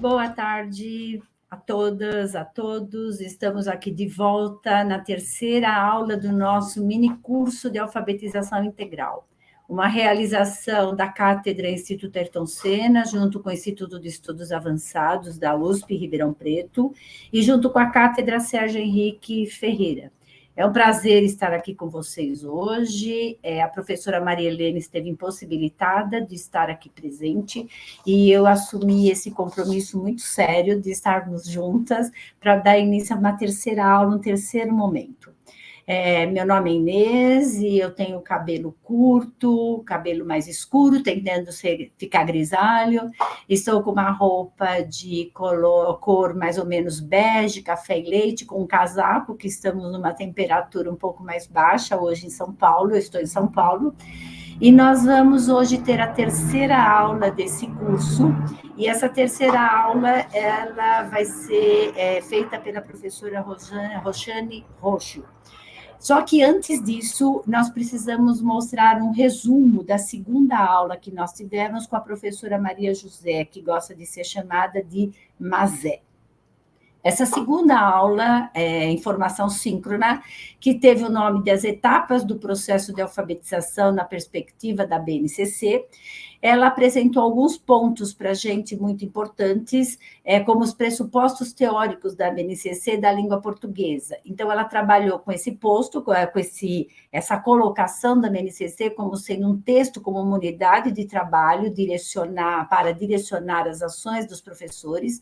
Boa tarde a todas, a todos. Estamos aqui de volta na terceira aula do nosso mini curso de alfabetização integral, uma realização da Cátedra Instituto Ayrton Senna, junto com o Instituto de Estudos Avançados da USP Ribeirão Preto e junto com a Cátedra Sérgio Henrique Ferreira. É um prazer estar aqui com vocês hoje. A professora Maria Helena esteve impossibilitada de estar aqui presente e eu assumi esse compromisso muito sério de estarmos juntas para dar início a uma terceira aula, um terceiro momento. Meu nome é Inês e eu tenho cabelo curto, cabelo mais escuro, tentando ficar grisalho. Estou com uma roupa de cor mais ou menos bege, café e leite, com um casaco, que estamos numa temperatura um pouco mais baixa hoje em São Paulo, eu estou em São Paulo. E nós vamos hoje ter a terceira aula desse curso, e essa terceira aula ela vai ser feita pela professora Roxane Roxo. Só que antes disso, nós precisamos mostrar um resumo da segunda aula que nós tivemos com a professora Maria José, que gosta de ser chamada de Mazé. Essa segunda aula é informação síncrona, que teve o nome das etapas do processo de alfabetização na perspectiva da BNCC. Ela apresentou alguns pontos para a gente muito importantes, como os pressupostos teóricos da BNCC da língua portuguesa. Então, ela trabalhou com esse posto, essa colocação da BNCC como sendo um texto, como uma unidade de trabalho para direcionar as ações dos professores.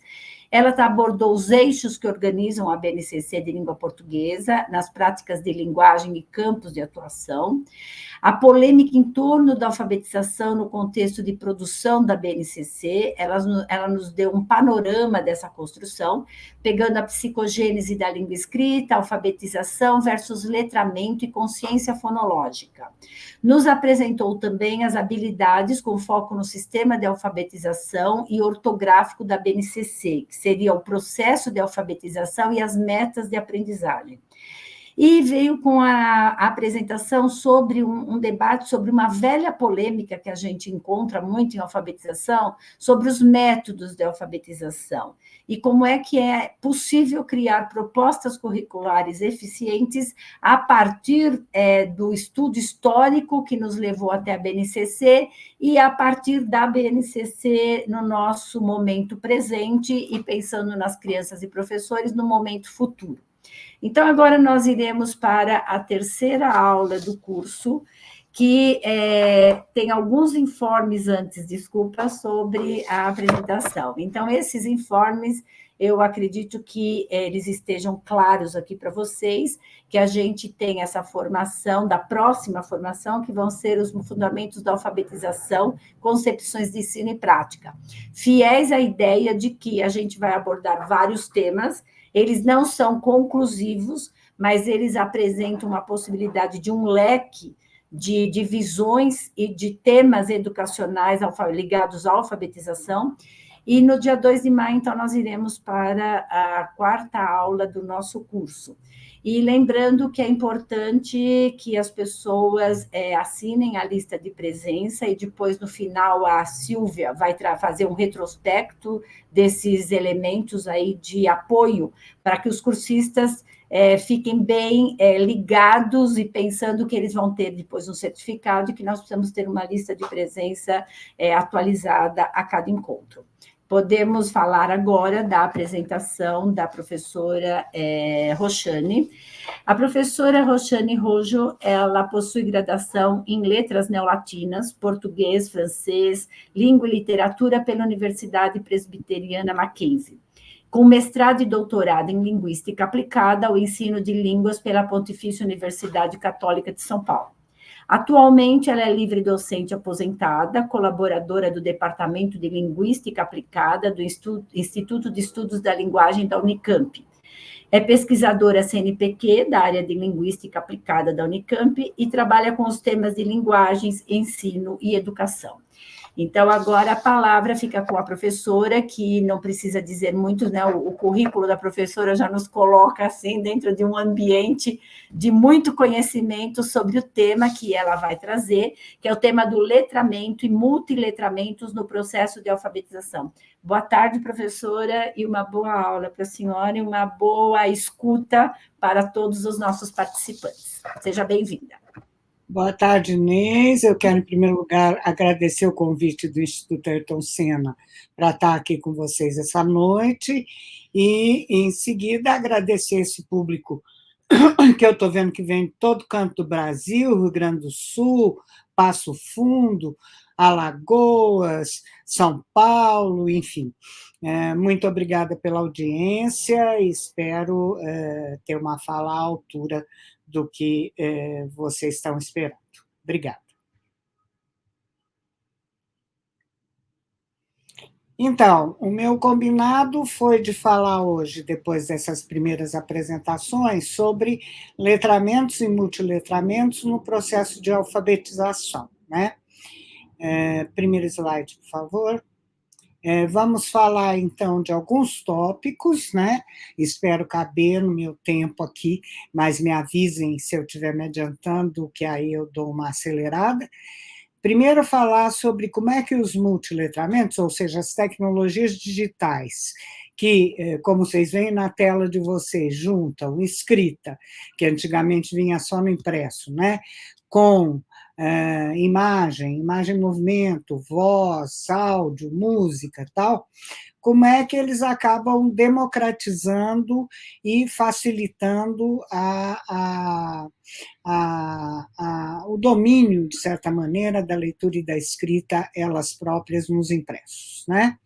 Ela abordou os eixos que organizam a BNCC de língua portuguesa, nas práticas de linguagem e campos de atuação, a polêmica em torno da alfabetização no contexto de produção da BNCC, ela nos deu um panorama dessa construção, pegando a psicogênese da língua escrita, alfabetização versus letramento e consciência fonológica. Nos apresentou também as habilidades com foco no sistema de alfabetização e ortográfico da BNCC, que seria o processo de alfabetização e as metas de aprendizagem. E veio com a apresentação sobre um debate sobre uma velha polêmica que a gente encontra muito em alfabetização, sobre os métodos de alfabetização, e como é que é possível criar propostas curriculares eficientes a partir do estudo histórico que nos levou até a BNCC e a partir da BNCC no nosso momento presente e pensando nas crianças e professores no momento futuro. Então, agora nós iremos para a terceira aula do curso, que tem alguns informes antes, sobre a apresentação. Então, esses informes, eu acredito que eles estejam claros aqui para vocês, que a gente tem essa formação, da próxima formação, que vão ser os fundamentos da alfabetização, concepções de ensino e prática. Fiéis à ideia de que a gente vai abordar vários temas. Eles não são conclusivos, mas eles apresentam uma possibilidade de um leque de visões e de temas educacionais ligados à alfabetização. E no dia 2 de maio, então, nós iremos para a quarta aula do nosso curso. E lembrando que é importante que as pessoas assinem a lista de presença e depois, no final, a Silvia vai fazer um retrospecto desses elementos aí de apoio para que os cursistas fiquem bem ligados e pensando que eles vão ter depois um certificado e que nós precisamos ter uma lista de presença atualizada a cada encontro. Podemos falar agora da apresentação da professora Roxane. A professora Roxane Rojo, ela possui graduação em Letras Neolatinas, Português, Francês, Língua e Literatura pela Universidade Presbiteriana Mackenzie, com mestrado e doutorado em Linguística Aplicada ao Ensino de Línguas pela Pontifícia Universidade Católica de São Paulo. Atualmente, ela é livre docente aposentada, colaboradora do Departamento de Linguística Aplicada do Instituto de Estudos da Linguagem da Unicamp. É pesquisadora CNPq da área de Linguística Aplicada da Unicamp e trabalha com os temas de linguagens, ensino e educação. Então, agora a palavra fica com a professora, que não precisa dizer muito, né? O currículo da professora já nos coloca assim dentro de um ambiente de muito conhecimento sobre o tema que ela vai trazer, que é o tema do letramento e multiletramentos no processo de alfabetização. Boa tarde, professora, e uma boa aula para a senhora e uma boa escuta para todos os nossos participantes. Seja bem-vinda. Boa tarde, Inês. Eu quero, em primeiro lugar, agradecer o convite do Instituto Ayrton Senna para estar aqui com vocês essa noite e, em seguida, agradecer esse público que eu estou vendo que vem de todo canto do Brasil, Rio Grande do Sul, Passo Fundo, Alagoas, São Paulo, enfim. Muito obrigada pela audiência e espero ter uma fala à altura do que vocês estão esperando. Obrigada. Então, o meu combinado foi de falar hoje, depois dessas primeiras apresentações, sobre letramentos e multiletramentos no processo de alfabetização, né? Primeiro slide, por favor. Vamos falar, então, de alguns tópicos, né? Espero caber no meu tempo aqui, mas me avisem se eu estiver me adiantando, que aí eu dou uma acelerada. Primeiro, falar sobre como é que os multiletramentos, ou seja, as tecnologias digitais, que, como vocês veem na tela de vocês, juntam escrita, que antigamente vinha só no impresso, né? Com imagem em movimento, voz, áudio, música, tal, como é que eles acabam democratizando e facilitando o domínio, de certa maneira, da leitura e da escrita, elas próprias, nos impressos, né?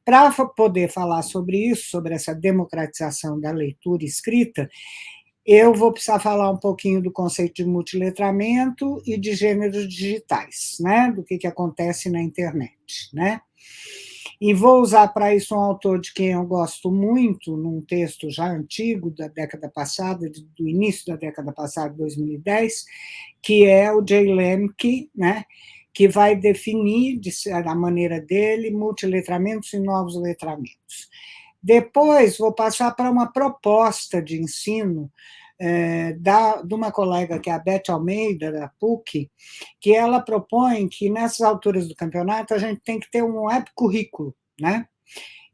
Para poder falar sobre isso, sobre essa democratização da leitura e escrita, eu vou precisar falar um pouquinho do conceito de multiletramento e de gêneros digitais, né? Do que acontece na internet, né? E vou usar para isso um autor de quem eu gosto muito, num texto já antigo, da década passada, do início da década passada, 2010, que é o Jay Lemke, né? Que vai definir, da maneira dele, multiletramentos e novos letramentos. Depois, vou passar para uma proposta de ensino de uma colega, que é a Beth Almeida, da PUC, que ela propõe que, nessas alturas do campeonato, a gente tem que ter um web currículo, né?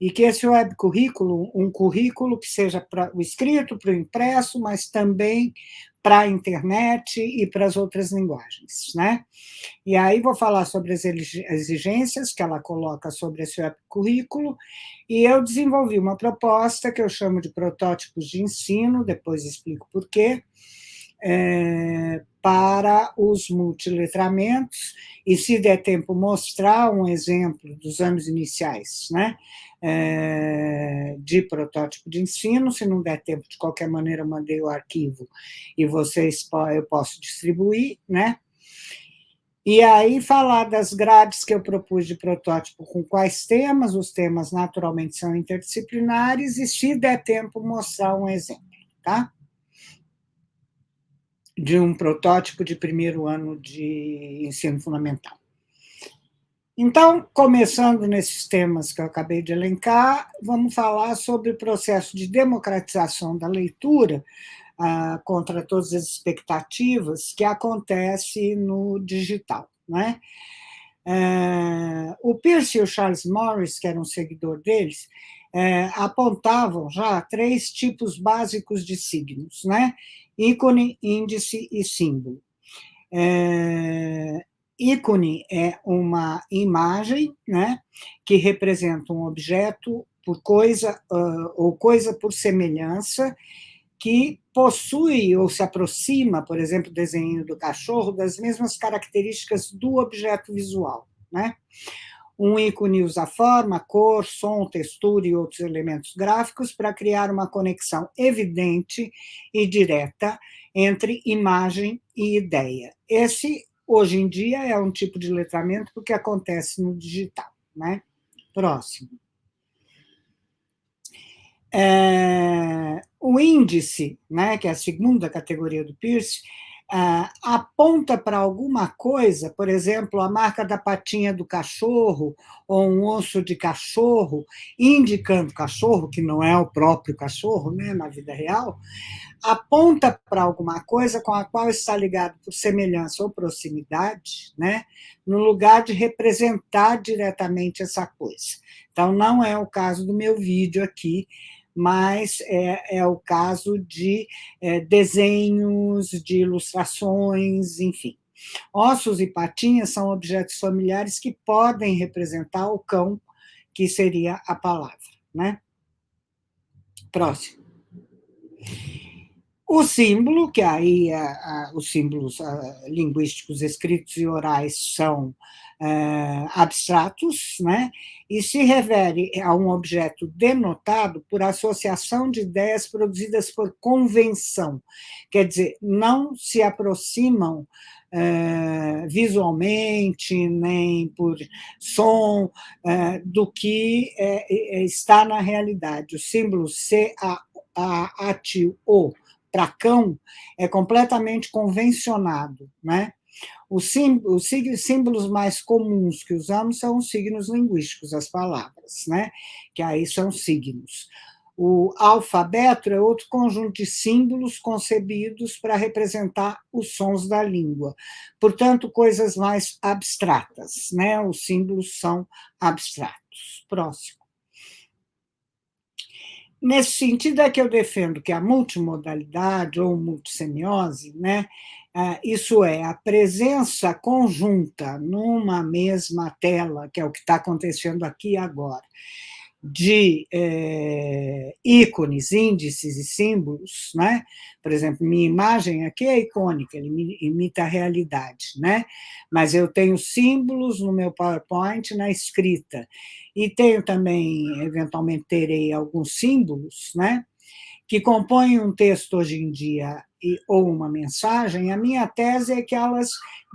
E que esse web currículo, um currículo que seja para o escrito, para o impresso, mas também para a internet e para as outras linguagens, né? E aí vou falar sobre as exigências que ela coloca sobre esse web currículo, e eu desenvolvi uma proposta que eu chamo de protótipos de ensino, depois explico por quê, para os multiletramentos, e, se der tempo, mostrar um exemplo dos anos iniciais, né? De protótipo de ensino. Se não der tempo, de qualquer maneira, eu mandei o arquivo e eu posso distribuir, né? E aí falar das grades que eu propus de protótipo, com quais temas, os temas naturalmente são interdisciplinares, e, se der tempo, mostrar um exemplo, tá? De um protótipo de primeiro ano de ensino fundamental. Então, começando nesses temas que eu acabei de elencar, vamos falar sobre o processo de democratização da leitura, contra todas as expectativas, que acontece no digital, né? O Peirce e o Charles Morris, que era um seguidor deles, apontavam já 3 tipos básicos de signos, né? Ícone, índice e símbolo. Ícone é uma imagem, né, que representa um objeto por coisa, ou coisa por semelhança, que possui ou se aproxima, por exemplo, o desenho do cachorro, das mesmas características do objeto visual, né? Um ícone usa forma, cor, som, textura e outros elementos gráficos para criar uma conexão evidente e direta entre imagem e ideia. Esse, hoje em dia, é um tipo de letramento porque acontece no digital, né? Próximo. O índice, né, que é a segunda categoria do Peirce, aponta para alguma coisa, por exemplo, a marca da patinha do cachorro, ou um osso de cachorro, indicando cachorro, que não é o próprio cachorro, né, na vida real, aponta para alguma coisa com a qual está ligado por semelhança ou proximidade, né, no lugar de representar diretamente essa coisa. Então, não é o caso do meu vídeo aqui, mas é o caso de desenhos, de ilustrações, enfim. Ossos e patinhas são objetos familiares que podem representar o cão, que seria a palavra, né? Próximo. O símbolo, que aí os símbolos linguísticos escritos e orais são abstratos, né? E se refere a um objeto denotado por associação de ideias produzidas por convenção, quer dizer, não se aproximam visualmente, nem por som, do que está na realidade. O símbolo C-A-T-O, para cão, é completamente convencionado, né? Os símbolos mais comuns que usamos são os signos linguísticos, as palavras, né? Que aí são signos. O alfabeto é outro conjunto de símbolos concebidos para representar os sons da língua. Portanto, coisas mais abstratas, né? Os símbolos são abstratos. Próximo. Nesse sentido é que eu defendo que a multimodalidade ou multissemiose, né, isso é, a presença conjunta numa mesma tela, que é o que está acontecendo aqui agora, de ícones, índices e símbolos, né? Por exemplo, minha imagem aqui é icônica, ele imita a realidade, né? Mas eu tenho símbolos no meu PowerPoint na escrita, e tenho também, eventualmente terei alguns símbolos, né? Que compõem um texto hoje em dia ou uma mensagem. A minha tese é que elas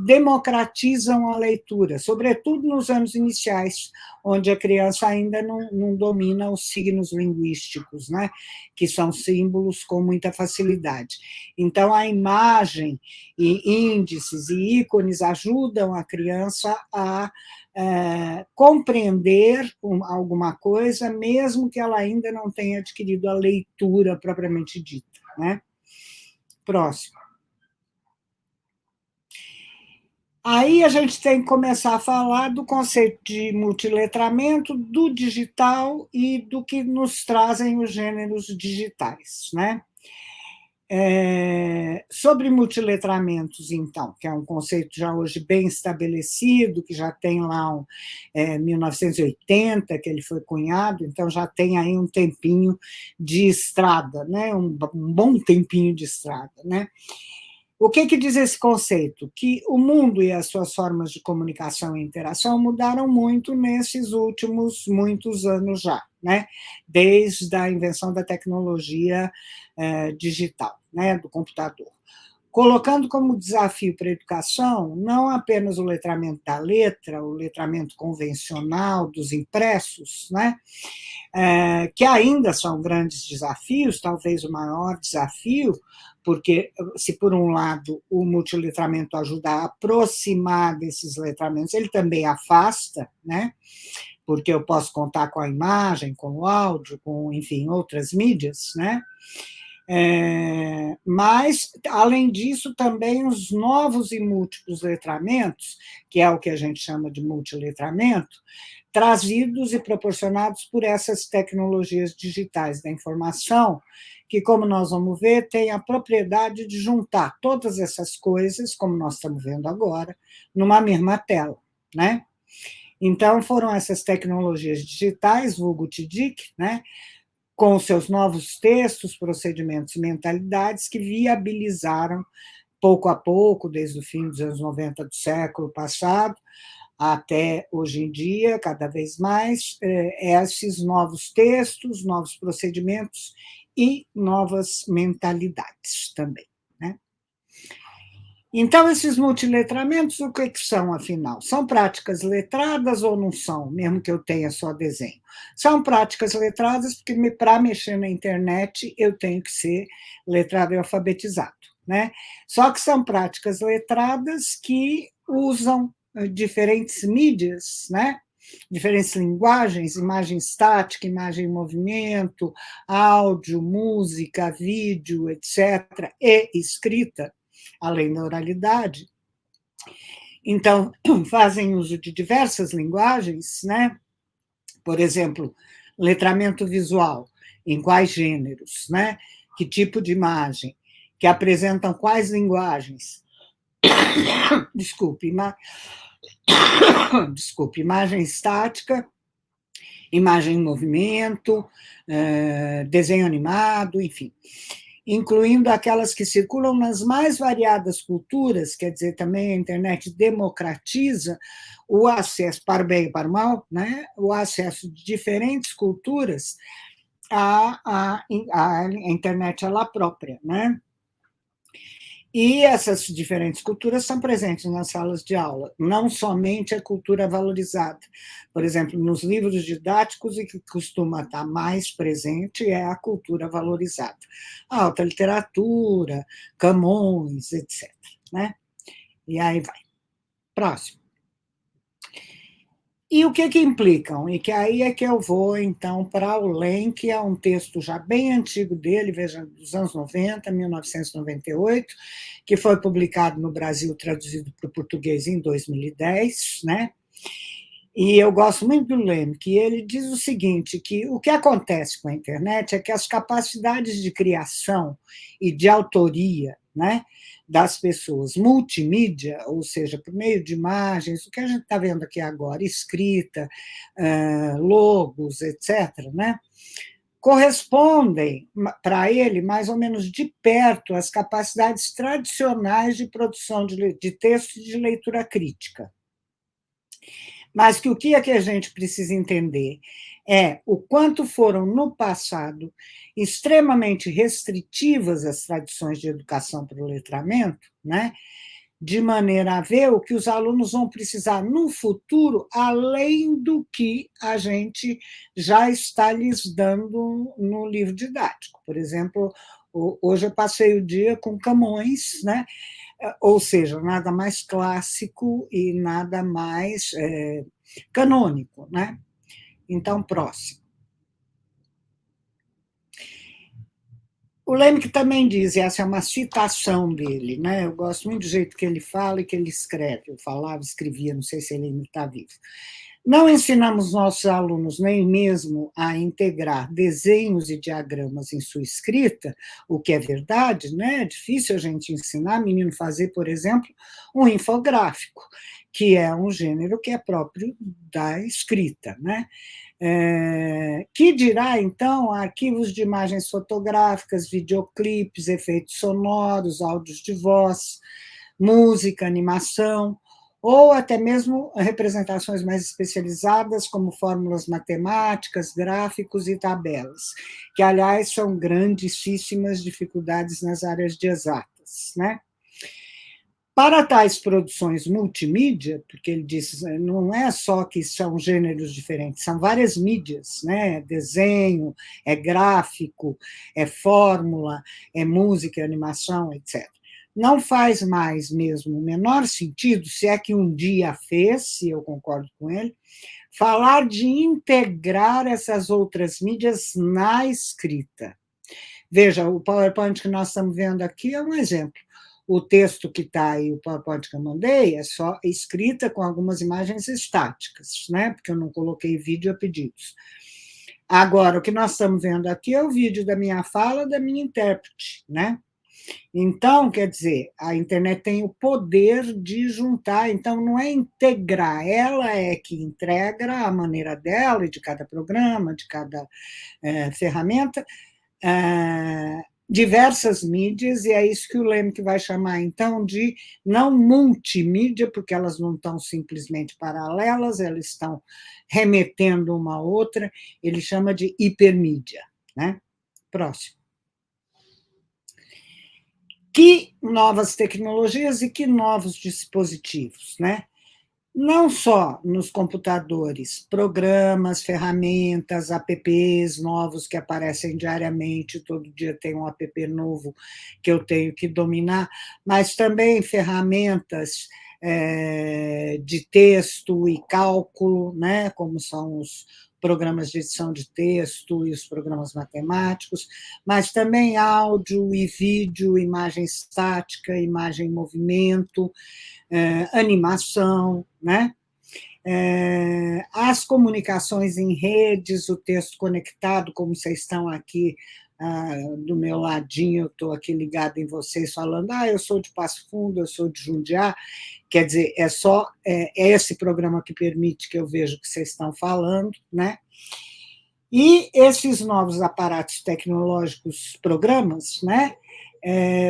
democratizam a leitura, sobretudo nos anos iniciais, onde a criança ainda não domina os signos linguísticos, né, que são símbolos com muita facilidade. Então, a imagem e índices e ícones ajudam a criança a compreender alguma coisa, mesmo que ela ainda não tenha adquirido a leitura propriamente dita, né? Próximo. Aí a gente tem que começar a falar do conceito de multiletramento, do digital e do que nos trazem os gêneros digitais, né? Sobre multiletramentos, então, que é um conceito já hoje bem estabelecido, que já tem lá 1980, que ele foi cunhado, então já tem aí um tempinho de estrada, né? Um bom tempinho de estrada, né? O que diz esse conceito? Que o mundo e as suas formas de comunicação e interação mudaram muito nesses últimos muitos anos já, né? Desde a invenção da tecnologia digital, né? Do computador. Colocando como desafio para a educação não apenas o letramento da letra, o letramento convencional dos impressos, né? Que ainda são grandes desafios, talvez o maior desafio, porque se por um lado o multiletramento ajuda a aproximar desses letramentos, ele também afasta, né? Porque eu posso contar com a imagem, com o áudio, com, enfim, outras mídias, né? Mas, além disso, também os novos e múltiplos letramentos, que é o que a gente chama de multiletramento, trazidos e proporcionados por essas tecnologias digitais da informação, que, como nós vamos ver, tem a propriedade de juntar todas essas coisas, como nós estamos vendo agora, numa mesma tela, né? Então, foram essas tecnologias digitais, vulgo TDIC, né? Com seus novos textos, procedimentos e mentalidades que viabilizaram, pouco a pouco, desde o fim dos anos 90 do século passado, até hoje em dia, cada vez mais, esses novos textos, novos procedimentos e novas mentalidades também, né? Então, esses multiletramentos, o que são, afinal? São práticas letradas ou não são, mesmo que eu tenha só desenho? São práticas letradas porque, para mexer na internet, eu tenho que ser letrado e alfabetizado, né? Só que são práticas letradas que usam diferentes mídias, né? Diferentes linguagens, imagem estática, imagem em movimento, áudio, música, vídeo, etc., e escrita, além da oralidade. Então, fazem uso de diversas linguagens, né? Por exemplo, letramento visual, em quais gêneros, né? Que tipo de imagem, que apresentam quais linguagens. Desculpe, imagem estática, imagem em movimento, desenho animado, enfim, incluindo aquelas que circulam nas mais variadas culturas, quer dizer, também a internet democratiza o acesso, para o bem e para o mal, né? O acesso de diferentes culturas à internet ela própria, né? E essas diferentes culturas estão presentes nas salas de aula, não somente a cultura valorizada. Por exemplo, nos livros didáticos, o que costuma estar mais presente é a cultura valorizada. A alta literatura, Camões, etc. Né? E aí vai. Próximo. E o que implicam? E que aí é que eu vou, então, para o Len, que é um texto já bem antigo dele, veja, dos anos 90, 1998, que foi publicado no Brasil, traduzido para o português em 2010, né? E eu gosto muito do Leme, que ele diz o seguinte, que o que acontece com a internet é que as capacidades de criação e de autoria, né, das pessoas, multimídia, ou seja, por meio de imagens, o que a gente está vendo aqui agora, escrita, logos, etc., né, correspondem para ele mais ou menos de perto às capacidades tradicionais de produção de texto e de leitura crítica. Mas que o que é que a gente precisa entender é o quanto foram, no passado, extremamente restritivas as tradições de educação para o letramento, né? De maneira a ver o que os alunos vão precisar no futuro, além do que a gente já está lhes dando no livro didático. Por exemplo, hoje eu passei o dia com Camões, né? Ou seja, nada mais clássico e nada mais canônico, né? Então, próximo. O Lemke também diz, e essa é uma citação dele, né? Eu gosto muito do jeito que ele fala e que ele escreve. Eu falava, escrevia, não sei se ele ainda está vivo. Não ensinamos nossos alunos nem mesmo a integrar desenhos e diagramas em sua escrita, o que é verdade, né? É difícil a gente ensinar menino a fazer, por exemplo, um infográfico, que é um gênero que é próprio da escrita, né? Que dirá, então, arquivos de imagens fotográficas, videoclipes, efeitos sonoros, áudios de voz, música, animação, ou até mesmo representações mais especializadas, como fórmulas matemáticas, gráficos e tabelas, que, aliás, são grandíssimas dificuldades nas áreas de exatas, né? Para tais produções multimídia, porque ele diz, não é só que são gêneros diferentes, são várias mídias, né? Desenho, é gráfico, é fórmula, é música, é animação, etc. Não faz mais mesmo o menor sentido, se é que um dia fez, se eu concordo com ele, falar de integrar essas outras mídias na escrita. Veja, o PowerPoint que nós estamos vendo aqui é um exemplo. O texto que está aí, o PowerPoint que eu mandei, é só escrita com algumas imagens estáticas, né? Porque eu não coloquei vídeo a pedidos. Agora, o que nós estamos vendo aqui é o vídeo da minha fala, da minha intérprete, né? Então, quer dizer, a internet tem o poder de juntar, então não é integrar, ela é que integra a maneira dela e de cada programa, de cada ferramenta, diversas mídias, e é isso que o Lemke vai chamar, então, de não multimídia, porque elas não estão simplesmente paralelas, elas estão remetendo uma à outra, ele chama de hipermídia, né? Próximo. Que novas tecnologias e que novos dispositivos, né? não só nos computadores, programas, ferramentas, apps novos que aparecem diariamente, todo dia tem um app novo que eu tenho que dominar, mas também ferramentas de texto e cálculo, né, como são os programas de edição de texto e os programas matemáticos, mas também áudio e vídeo, imagem estática, imagem em movimento, animação, né? As comunicações em redes, o texto conectado, como vocês estão aqui do meu ladinho, eu estou aqui ligada em vocês falando, eu sou de Passo Fundo, eu sou de Jundiá, quer dizer, é esse programa que permite que eu veja o que vocês estão falando, né? E esses novos aparatos tecnológicos, programas, né,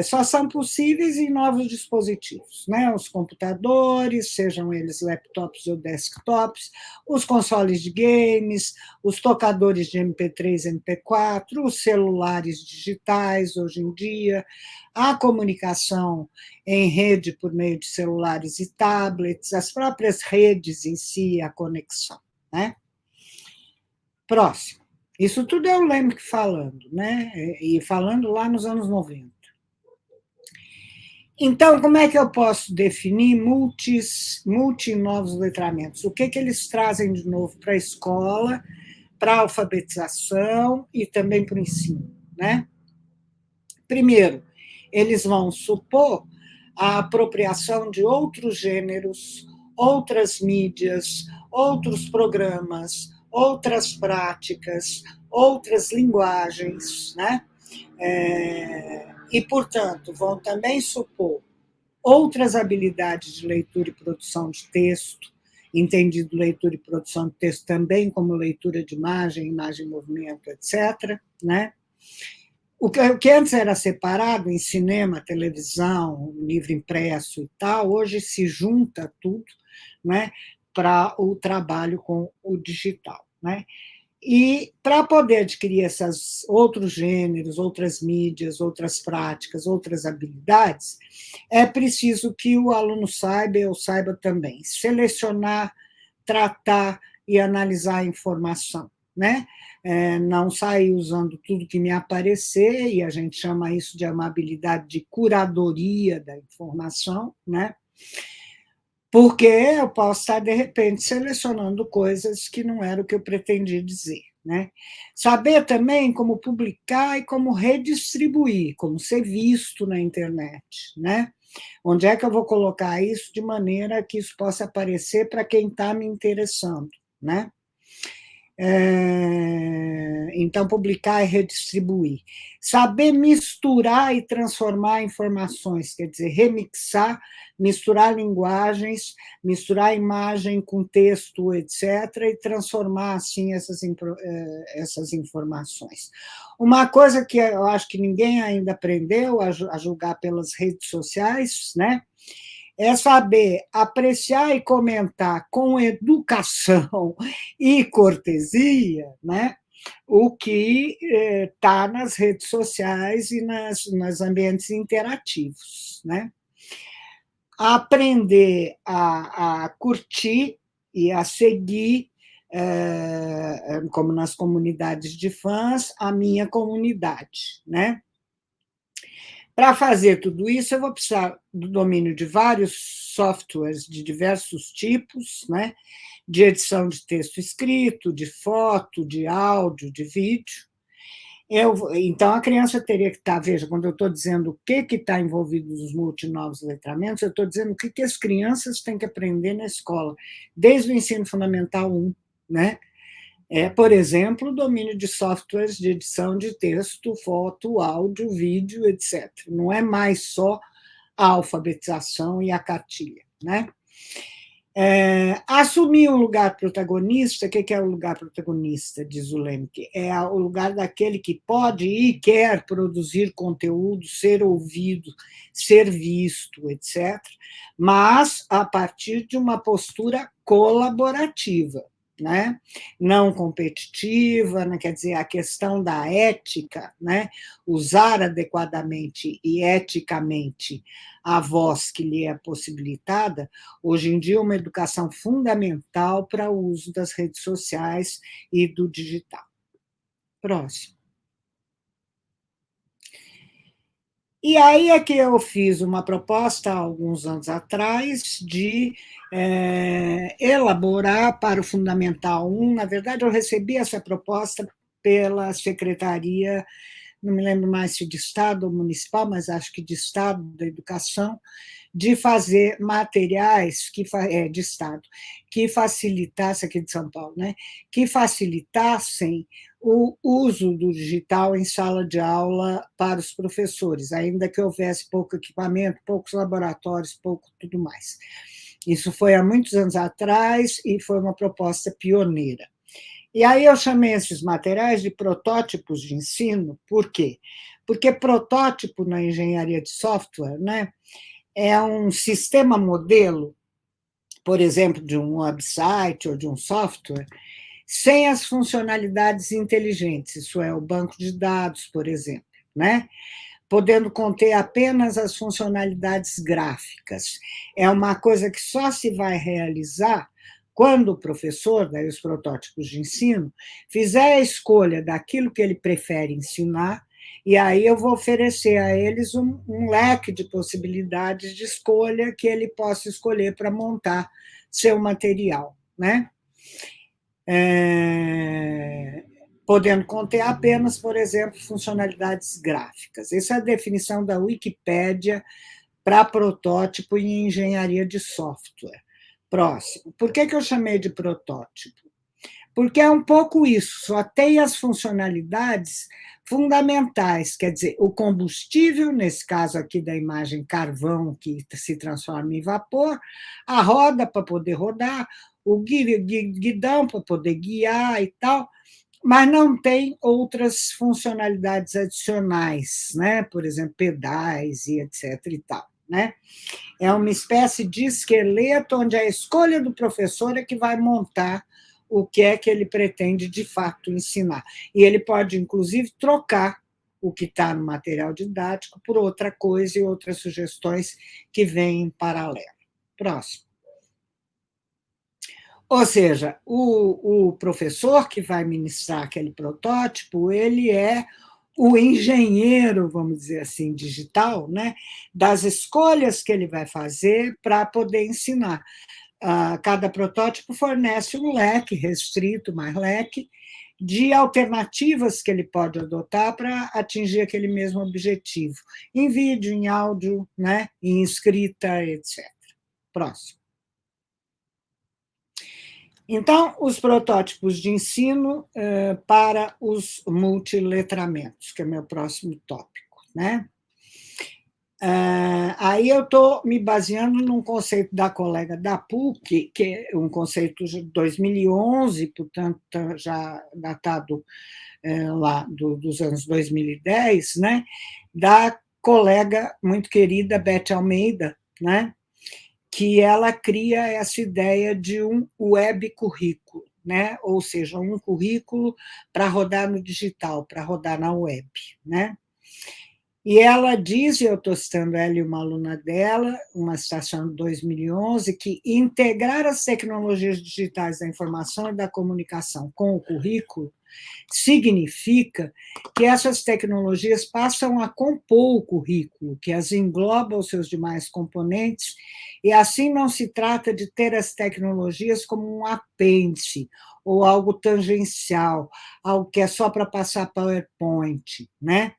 só são possíveis em novos dispositivos, né? Os computadores, sejam eles laptops ou desktops, os consoles de games, os tocadores de MP3, MP4, os celulares digitais hoje em dia, a comunicação em rede por meio de celulares e tablets, as próprias redes em si, a conexão, né? Próximo. Isso tudo é o Lemke falando, né? E falando lá nos anos 90. Então, como é que eu posso definir multi-novos letramentos? O que eles trazem de novo para a escola, para a alfabetização e também para o ensino, né? Primeiro, eles vão supor a apropriação de outros gêneros, outras mídias, outros programas, outras práticas, outras linguagens, né? E, portanto, vão também supor outras habilidades de leitura e produção de texto, entendido leitura e produção de texto também como leitura de imagem, imagem, movimento, etc., né? O que antes era separado em cinema, televisão, livro impresso e tal, hoje se junta tudo, né, para o trabalho com o digital, né? E para poder adquirir esses outros gêneros, outras mídias, outras práticas, outras habilidades, é preciso que o aluno saiba, eu saiba também, selecionar, tratar e analisar a informação, né? Não sair usando tudo que me aparecer, e a gente chama isso de uma habilidade de curadoria da informação, né? Porque eu posso estar, de repente, selecionando coisas que não era o que eu pretendia dizer, né? Saber também como publicar e como redistribuir, como ser visto na internet, né? Onde é que eu vou colocar isso de maneira que isso possa aparecer para quem está me interessando, né? Então, publicar e redistribuir. Saber misturar e transformar informações, quer dizer, remixar, misturar linguagens, misturar imagem com texto, etc., e transformar, assim, essas informações. Uma coisa que eu acho que ninguém ainda aprendeu, a julgar pelas redes sociais, né? É saber apreciar e comentar com educação e cortesia, né, o que está nas redes sociais e nos ambientes interativos, né? Aprender a curtir e a seguir, como nas comunidades de fãs, a minha comunidade, né? Para fazer tudo isso, eu vou precisar do domínio de vários softwares de diversos tipos, né? De edição de texto escrito, de foto, de áudio, de vídeo. Então, a criança teria que estar, veja, quando eu estou dizendo o que está envolvido nos multinovos letramentos, eu estou dizendo o que as crianças têm que aprender na escola, desde o ensino fundamental 1, né? Por exemplo, o domínio de softwares de edição de texto, foto, áudio, vídeo, etc. Não é mais só a alfabetização e a cartilha, né? Assumir um lugar protagonista, o que é o lugar protagonista, diz o Lemke? É o lugar daquele que pode e quer produzir conteúdo, ser ouvido, ser visto, etc., mas a partir de uma postura colaborativa, né? Não competitiva, né? Quer dizer, a questão da ética, né? Usar adequadamente e eticamente a voz que lhe é possibilitada, hoje em dia é uma educação fundamental para o uso das redes sociais e do digital. Próximo. E aí é que eu fiz uma proposta, há alguns anos atrás, de elaborar para o Fundamental 1. Na verdade, eu recebi essa proposta pela Secretaria, não me lembro mais se de Estado ou municipal, mas acho que de Estado da Educação, de fazer materiais de Estado que facilitassem, aqui de São Paulo, né, que facilitassem o uso do digital em sala de aula para os professores, ainda que houvesse pouco equipamento, poucos laboratórios, pouco tudo mais. Isso foi há muitos anos atrás e foi uma proposta pioneira. E aí eu chamei esses materiais de protótipos de ensino, por quê? Porque protótipo na engenharia de software, né, é um sistema modelo, por exemplo, de um website ou de um software, sem as funcionalidades inteligentes, isso é, o banco de dados, por exemplo, né? Podendo conter apenas as funcionalidades gráficas. É uma coisa que só se vai realizar quando o professor, daí os protótipos de ensino, fizer a escolha daquilo que ele prefere ensinar, e aí eu vou oferecer a eles um leque de possibilidades de escolha que ele possa escolher para montar seu material, né? Podendo conter apenas, por exemplo, funcionalidades gráficas. Essa é a definição da Wikipédia para protótipo em engenharia de software. Próximo. Por que eu chamei de protótipo? Porque é um pouco isso, só tem as funcionalidades fundamentais, quer dizer, o combustível, nesse caso aqui da imagem carvão, que se transforma em vapor, a roda para poder rodar, o guidão para poder guiar e tal, mas não tem outras funcionalidades adicionais, né? Por exemplo, pedais e etc. e tal, né? É uma espécie de esqueleto onde a escolha do professor é que vai montar o que é que ele pretende de fato ensinar. E ele pode, inclusive, trocar o que está no material didático por outra coisa e outras sugestões que vêm em paralelo. Próximo. Ou seja, o professor que vai ministrar aquele protótipo, ele é o engenheiro, vamos dizer assim, digital, né, das escolhas que ele vai fazer para poder ensinar. Cada protótipo fornece um leque restrito, mais leque, de alternativas que ele pode adotar para atingir aquele mesmo objetivo, em vídeo, em áudio, né, em escrita, etc. Próximo. Então, os protótipos de ensino para os multiletramentos, que é o meu próximo tópico, né? Aí eu estou me baseando num conceito da colega da PUC, que é um conceito de 2011, portanto, já datado lá dos anos 2010, né? Da colega muito querida Beth Almeida, né? Que ela cria essa ideia de um web currículo, né? Ou seja, um currículo para rodar no digital, para rodar na web, né? E ela diz, e eu estou citando ela e uma aluna dela, uma citação de 2011, que integrar as tecnologias digitais da informação e da comunicação com o currículo significa que essas tecnologias passam a compor o currículo, que as engloba os seus demais componentes, e assim não se trata de ter as tecnologias como um apêndice ou algo tangencial, algo que é só para passar PowerPoint, né,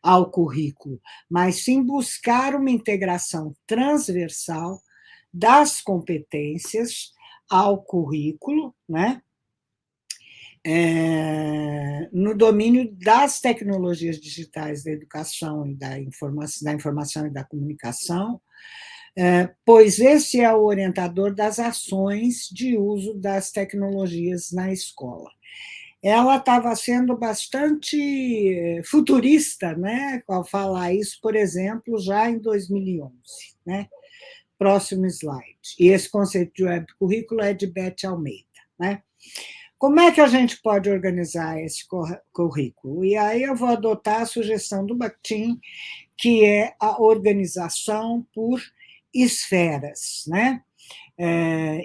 ao currículo, mas sim buscar uma integração transversal das competências ao currículo, né, no domínio das tecnologias digitais da educação e da informação e da comunicação, pois esse é o orientador das ações de uso das tecnologias na escola. Ela estava sendo bastante futurista, né, ao falar isso, por exemplo, já em 2011. Né? Próximo slide. E esse conceito de web currículo é de Beth Almeida. né? Como é que a gente pode organizar esse currículo? E aí eu vou adotar a sugestão do Bakhtin, que é a organização por esferas, né?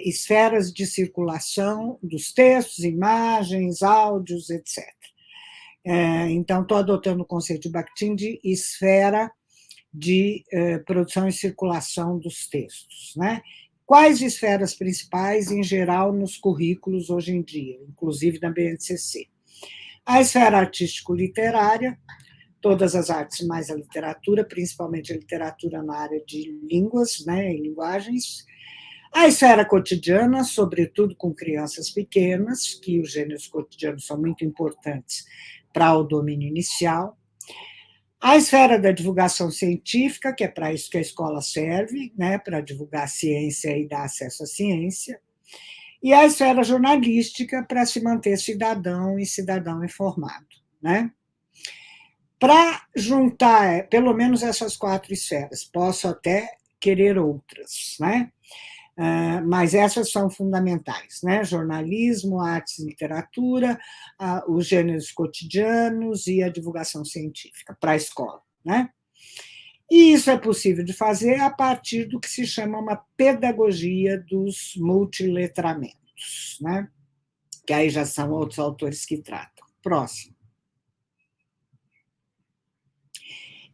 Esferas de circulação dos textos, imagens, áudios, etc. Então, estou adotando o conceito de Bakhtin de esfera de produção e circulação dos textos, né? Quais esferas principais, em geral, nos currículos hoje em dia, inclusive na BNCC? A esfera artístico-literária, todas as artes mais a literatura, principalmente a literatura na área de línguas, né, e linguagens. A esfera cotidiana, sobretudo com crianças pequenas, que os gêneros cotidianos são muito importantes para o domínio inicial. A esfera da divulgação científica, que é para isso que a escola serve, né, para divulgar a ciência e dar acesso à ciência. E a esfera jornalística, para se manter cidadão e cidadão informado, né? Para juntar pelo menos essas 4 esferas, posso até querer outras, né? Mas essas são fundamentais, né? Jornalismo, artes e literatura, os gêneros cotidianos e a divulgação científica para a escola, né? E isso é possível de fazer a partir do que se chama uma pedagogia dos multiletramentos, né? Que aí já são outros autores que tratam. Próximo.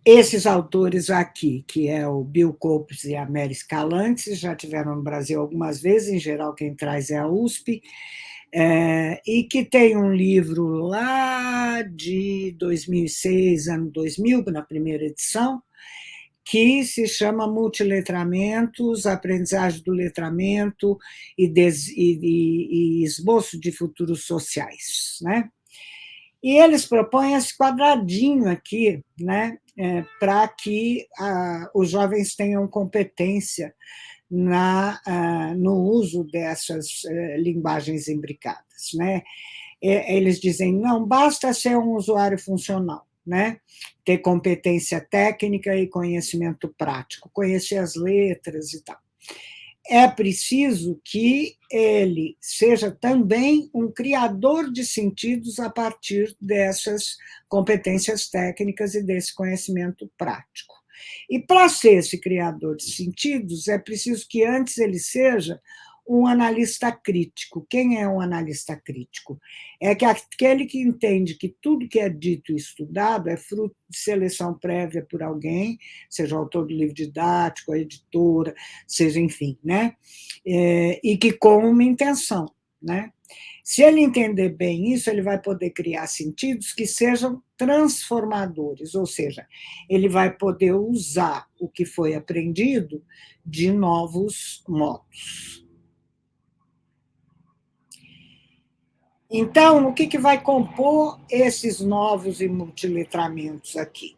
Esses autores aqui, que é o Bill Copes e a Mary Scalante, já tiveram no Brasil algumas vezes, em geral quem traz é a USP, e que tem um livro lá de 2006, ano 2000, na primeira edição, que se chama Multiletramentos, Aprendizagem do Letramento e Esboço de Futuros Sociais, né? E eles propõem esse quadradinho aqui, né, para que os jovens tenham competência no uso dessas linguagens imbricadas, né? Eles dizem, não basta ser um usuário funcional, né? Ter competência técnica e conhecimento prático, conhecer as letras e tal. É preciso que ele seja também um criador de sentidos a partir dessas competências técnicas e desse conhecimento prático. E para ser esse criador de sentidos, é preciso que antes ele seja um analista crítico. Quem é um analista crítico? É aquele que entende que tudo que é dito e estudado é fruto de seleção prévia por alguém, seja o autor do livro didático, a editora, seja enfim, né? E que com uma intenção, né? Se ele entender bem isso, ele vai poder criar sentidos que sejam transformadores, ou seja, ele vai poder usar o que foi aprendido de novos modos. Então, o que vai compor esses novos e multiletramentos aqui?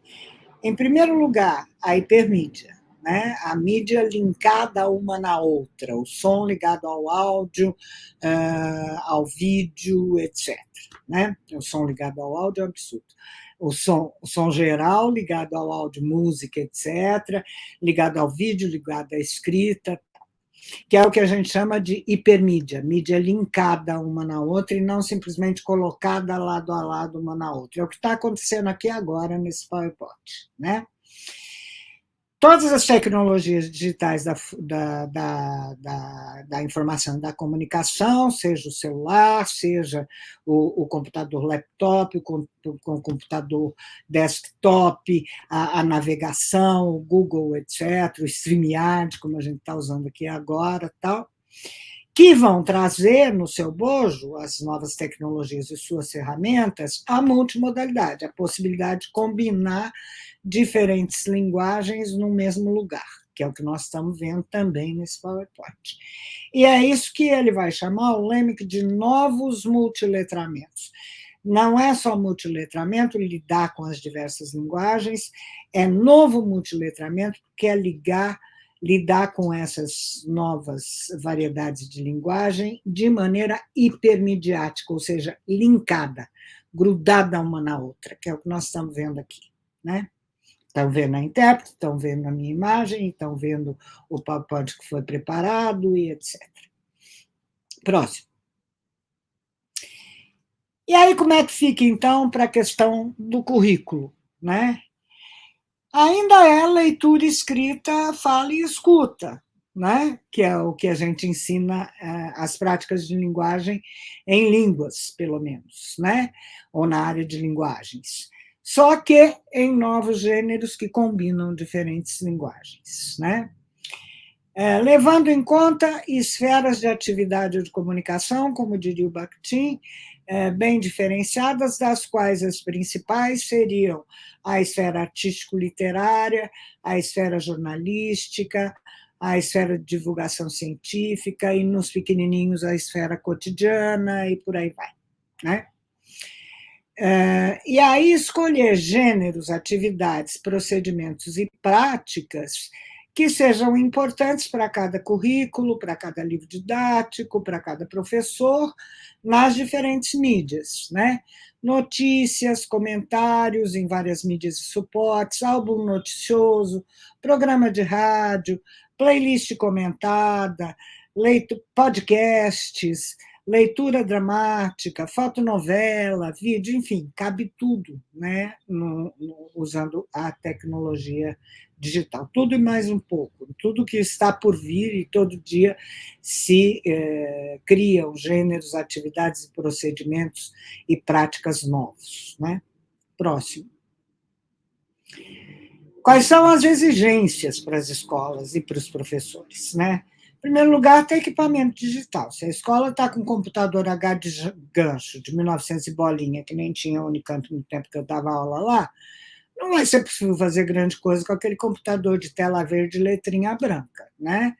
Em primeiro lugar, a hipermídia, né? A mídia linkada uma na outra, o som ligado ao áudio, ao vídeo, etc. Né? O som ligado ao áudio é um absurdo. O som geral ligado ao áudio, música, etc., ligado ao vídeo, ligado à escrita, que é o que a gente chama de hipermídia, mídia linkada uma na outra e não simplesmente colocada lado a lado uma na outra. É o que está acontecendo aqui agora nesse PowerPoint, né? Todas as tecnologias digitais da informação e da comunicação, seja o celular, seja o computador laptop, o computador desktop, a navegação, o Google, etc., o StreamYard, como a gente está usando aqui agora, tal, que vão trazer no seu bojo as novas tecnologias e suas ferramentas a multimodalidade, a possibilidade de combinar diferentes linguagens no mesmo lugar, que é o que nós estamos vendo também nesse PowerPoint. E é isso que ele vai chamar o Lemke de novos multiletramentos. Não é só multiletramento, lidar com as diversas linguagens, é novo multiletramento, que é lidar com essas novas variedades de linguagem de maneira hipermediática, ou seja, linkada, grudada uma na outra, que é o que nós estamos vendo aqui, né? Estão vendo a intérprete, estão vendo a minha imagem, estão vendo o PowerPoint que foi preparado e etc. Próximo. E aí, como é que fica, então, para a questão do currículo, né? Ainda é leitura, escrita, fala e escuta, né? Que é o que a gente ensina, as práticas de linguagem em línguas, pelo menos, né? Ou na área de linguagens. Só que em novos gêneros que combinam diferentes linguagens, né? Levando em conta esferas de atividade de comunicação, como diria o Bakhtin, bem diferenciadas, das quais as principais seriam a esfera artístico-literária, a esfera jornalística, a esfera de divulgação científica e, nos pequenininhos, a esfera cotidiana e por aí vai, né? E aí escolher gêneros, atividades, procedimentos e práticas que sejam importantes para cada currículo, para cada livro didático, para cada professor, nas diferentes mídias, né? Notícias, comentários em várias mídias e suportes, álbum noticioso, programa de rádio, playlist comentada, podcasts, leitura dramática, fotonovela, vídeo, enfim, cabe tudo, né, usando a tecnologia digital. Tudo e mais um pouco. Tudo que está por vir e todo dia se criam gêneros, atividades, procedimentos e práticas novos, né? Próximo. Quais são as exigências para as escolas e para os professores, né? Em primeiro lugar, tem equipamento digital. Se a escola está com um computador H de gancho, de 1900 e bolinha, que nem tinha a Unicamp no tempo que eu dava aula lá, não vai ser possível fazer grande coisa com aquele computador de tela verde e letrinha branca, né?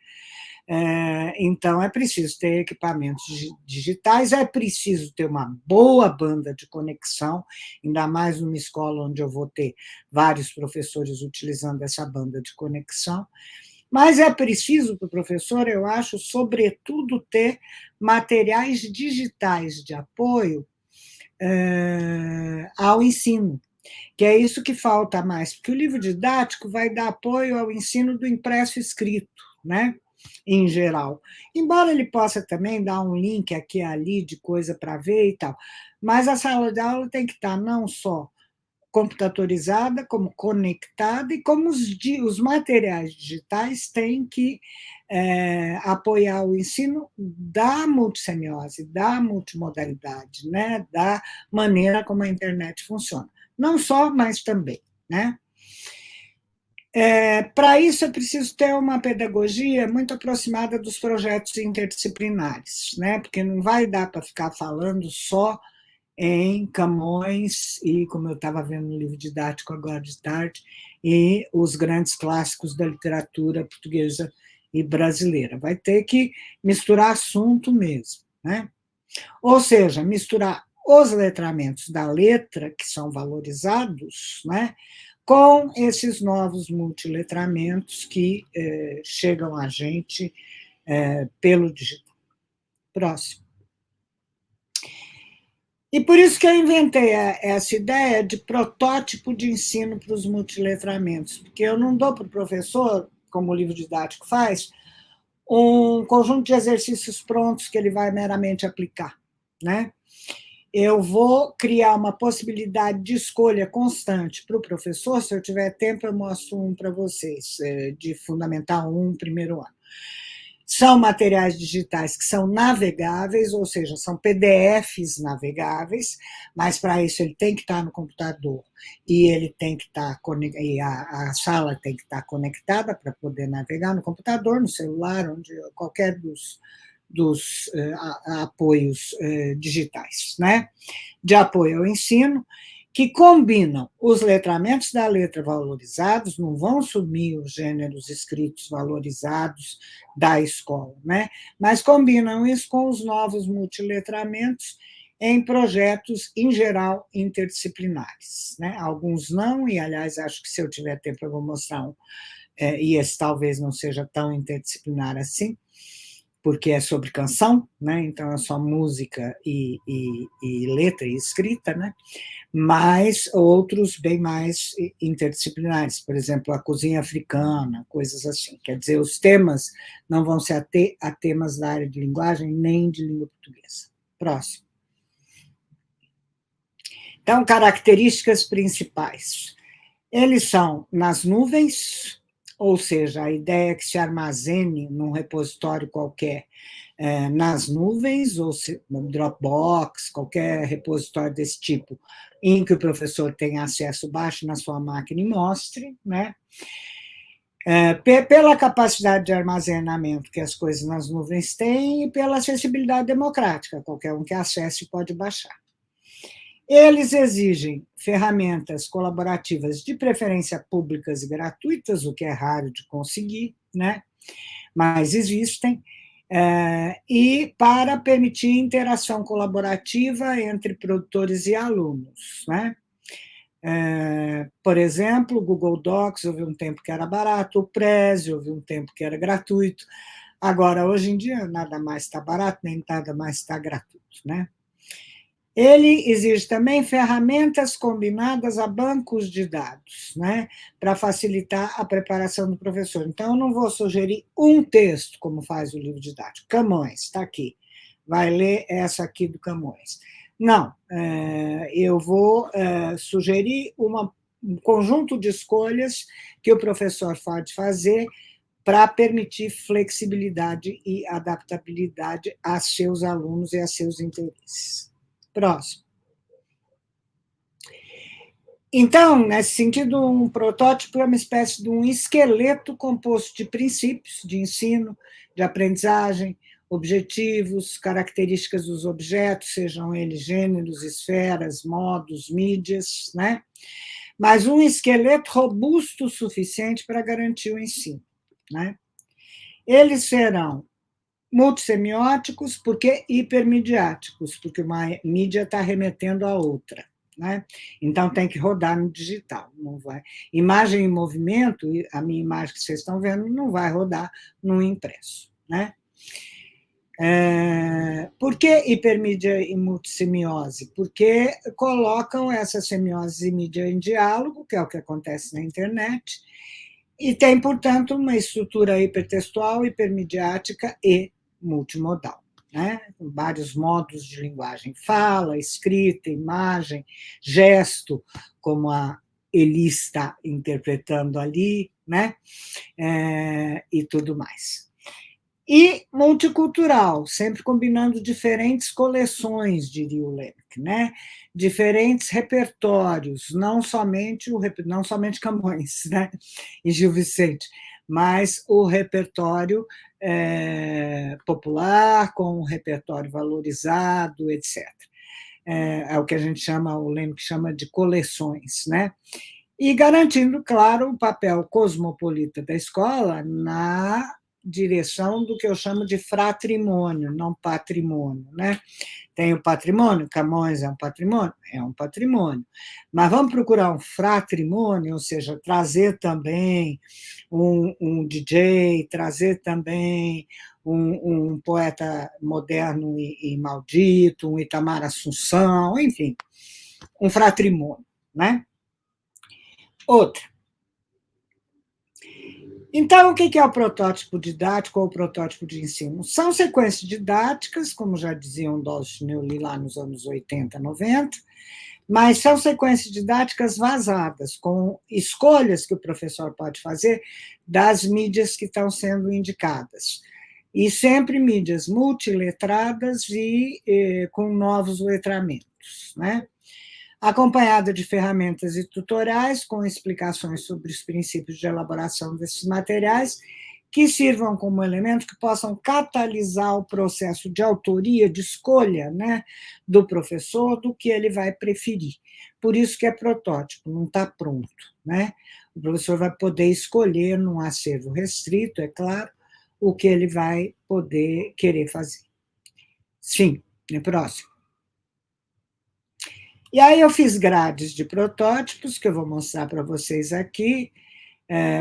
Então, é preciso ter equipamentos digitais, é preciso ter uma boa banda de conexão, ainda mais numa escola onde eu vou ter vários professores utilizando essa banda de conexão, mas é preciso para o professor, eu acho, sobretudo, ter materiais digitais de apoio ao ensino, que é isso que falta mais, porque o livro didático vai dar apoio ao ensino do impresso escrito, né? Em geral. Embora ele possa também dar um link aqui e ali de coisa para ver e tal, mas a sala de aula tem que estar não só computadorizada, como conectada, e como os materiais digitais têm que apoiar o ensino da multissemiose, da multimodalidade, né, da maneira como a internet funciona. Não só, mas também, né? Para isso, é preciso ter uma pedagogia muito aproximada dos projetos interdisciplinares, né? Porque não vai dar para ficar falando só em Camões e, como eu estava vendo no livro didático agora de tarde, e os grandes clássicos da literatura portuguesa e brasileira. Vai ter que misturar assunto mesmo, né? Ou seja, misturar os letramentos da letra, que são valorizados, né, com esses novos multiletramentos que chegam a gente pelo digital. Próximo. E por isso que eu inventei essa ideia de protótipo de ensino para os multiletramentos, porque eu não dou para o professor, como o livro didático faz, um conjunto de exercícios prontos que ele vai meramente aplicar, né? Eu vou criar uma possibilidade de escolha constante para o professor. Se eu tiver tempo, eu mostro um para vocês, de Fundamental 1, primeiro ano. São materiais digitais que são navegáveis, ou seja, são PDFs navegáveis, mas para isso ele tem que estar no computador e ele tem que estar e a sala tem que estar conectada para poder navegar no computador, no celular, onde qualquer dos apoios digitais, né? De apoio ao ensino, que combinam os letramentos da letra valorizados, não vão sumir os gêneros escritos valorizados da escola, né? Mas combinam isso com os novos multiletramentos em projetos, em geral, interdisciplinares, né? Alguns não, e, aliás, acho que se eu tiver tempo eu vou mostrar um, e esse talvez não seja tão interdisciplinar assim, porque é sobre canção, né? Então é só música e letra e escrita, né? Mas outros bem mais interdisciplinares, por exemplo, a cozinha africana, coisas assim. Quer dizer, os temas não vão se ater a temas da área de linguagem nem de língua portuguesa. Próximo. Então, características principais. Eles são nas nuvens, ou seja, a ideia é que se armazene num repositório qualquer nas nuvens, ou no Dropbox, qualquer repositório desse tipo, em que o professor tenha acesso, baixe na sua máquina e mostre, né? Pela capacidade de armazenamento que as coisas nas nuvens têm e pela acessibilidade democrática, qualquer um que acesse pode baixar. Eles exigem ferramentas colaborativas, de preferência públicas e gratuitas, o que é raro de conseguir, né? Mas existem, e para permitir interação colaborativa entre produtores e alunos, né? Por exemplo, o Google Docs houve um tempo que era barato, o Prezi houve um tempo que era gratuito, agora, hoje em dia, nada mais está barato, nem nada mais está gratuito, né? Ele exige também ferramentas combinadas a bancos de dados, né, para facilitar a preparação do professor. Então, eu não vou sugerir um texto, como faz o livro didático. Camões, está aqui. Vai ler essa aqui do Camões. Não, eu vou sugerir um conjunto de escolhas que o professor pode fazer para permitir flexibilidade e adaptabilidade a seus alunos e a seus interesses. Próximo. Então, nesse sentido, um protótipo é uma espécie de um esqueleto composto de princípios de ensino, de aprendizagem, objetivos, características dos objetos, sejam eles gêneros, esferas, modos, mídias, né? Mas um esqueleto robusto o suficiente para garantir o ensino, né? Eles serão multissemióticos, porque hipermediáticos, porque uma mídia está remetendo à outra, né? Então tem que rodar no digital, não vai. Imagem em movimento, a minha imagem que vocês estão vendo, não vai rodar no impresso, né? Por que hipermídia e multissemiose? Porque colocam essa semiose e mídia em diálogo, que é o que acontece na internet, e tem, portanto, uma estrutura hipertextual, hipermediática e multimodal, né? Vários modos de linguagem, fala, escrita, imagem, gesto, como a Eli está interpretando ali, né? E tudo mais. E multicultural, sempre combinando diferentes coleções, diria o Lemke, né? Diferentes repertórios, não somente Camões, né? E Gil Vicente, mas o repertório popular, com o repertório valorizado, etc. É o que a gente chama, o Lemke chama de coleções, né? E garantindo, claro, o papel cosmopolita da escola na direção do que eu chamo de fratrimônio, não patrimônio, né? Tem o patrimônio, Camões é um patrimônio, mas vamos procurar um fratrimônio, ou seja, trazer também um DJ, trazer também um poeta moderno e maldito, um Itamar Assunção, enfim, um fratrimônio, né? Outra. Então, o que é o protótipo didático ou o protótipo de ensino? São sequências didáticas, como já diziam Dawson e Neuli lá nos anos 80, 90, mas são sequências didáticas vazadas, com escolhas que o professor pode fazer das mídias que estão sendo indicadas. E sempre mídias multiletradas e com novos letramentos, né? Acompanhada de ferramentas e tutoriais com explicações sobre os princípios de elaboração desses materiais, que sirvam como elemento que possam catalisar o processo de autoria, de escolha, né, do professor, do que ele vai preferir. Por isso que é protótipo, não está pronto, né? O professor vai poder escolher, num acervo restrito, é claro, o que ele vai poder querer fazer. Sim, próximo. E aí eu fiz grades de protótipos, que eu vou mostrar para vocês aqui.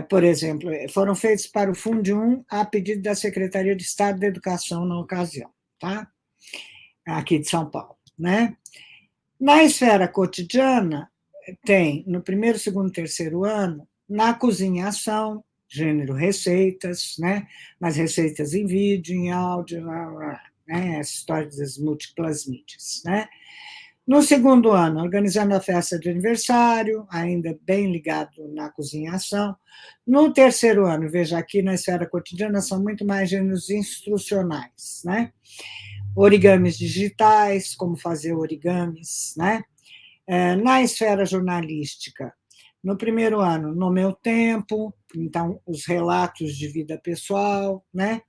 Por exemplo, foram feitos para o Fundium a pedido da Secretaria de Estado da Educação na ocasião, tá? Aqui de São Paulo, né? Na esfera cotidiana, tem no primeiro, segundo, terceiro ano, na cozinhação, gênero receitas, né? Mas receitas em vídeo, em áudio, né? Essa história das múltiplas mídias, né? No segundo ano, organizando a festa de aniversário, ainda bem ligado na cozinhação. No terceiro ano, veja, aqui na esfera cotidiana são muito mais gêneros instrucionais, né? Origamis digitais, como fazer origamis, né? Na esfera jornalística, no primeiro ano, No Meu Tempo, então, os relatos de vida pessoal, né?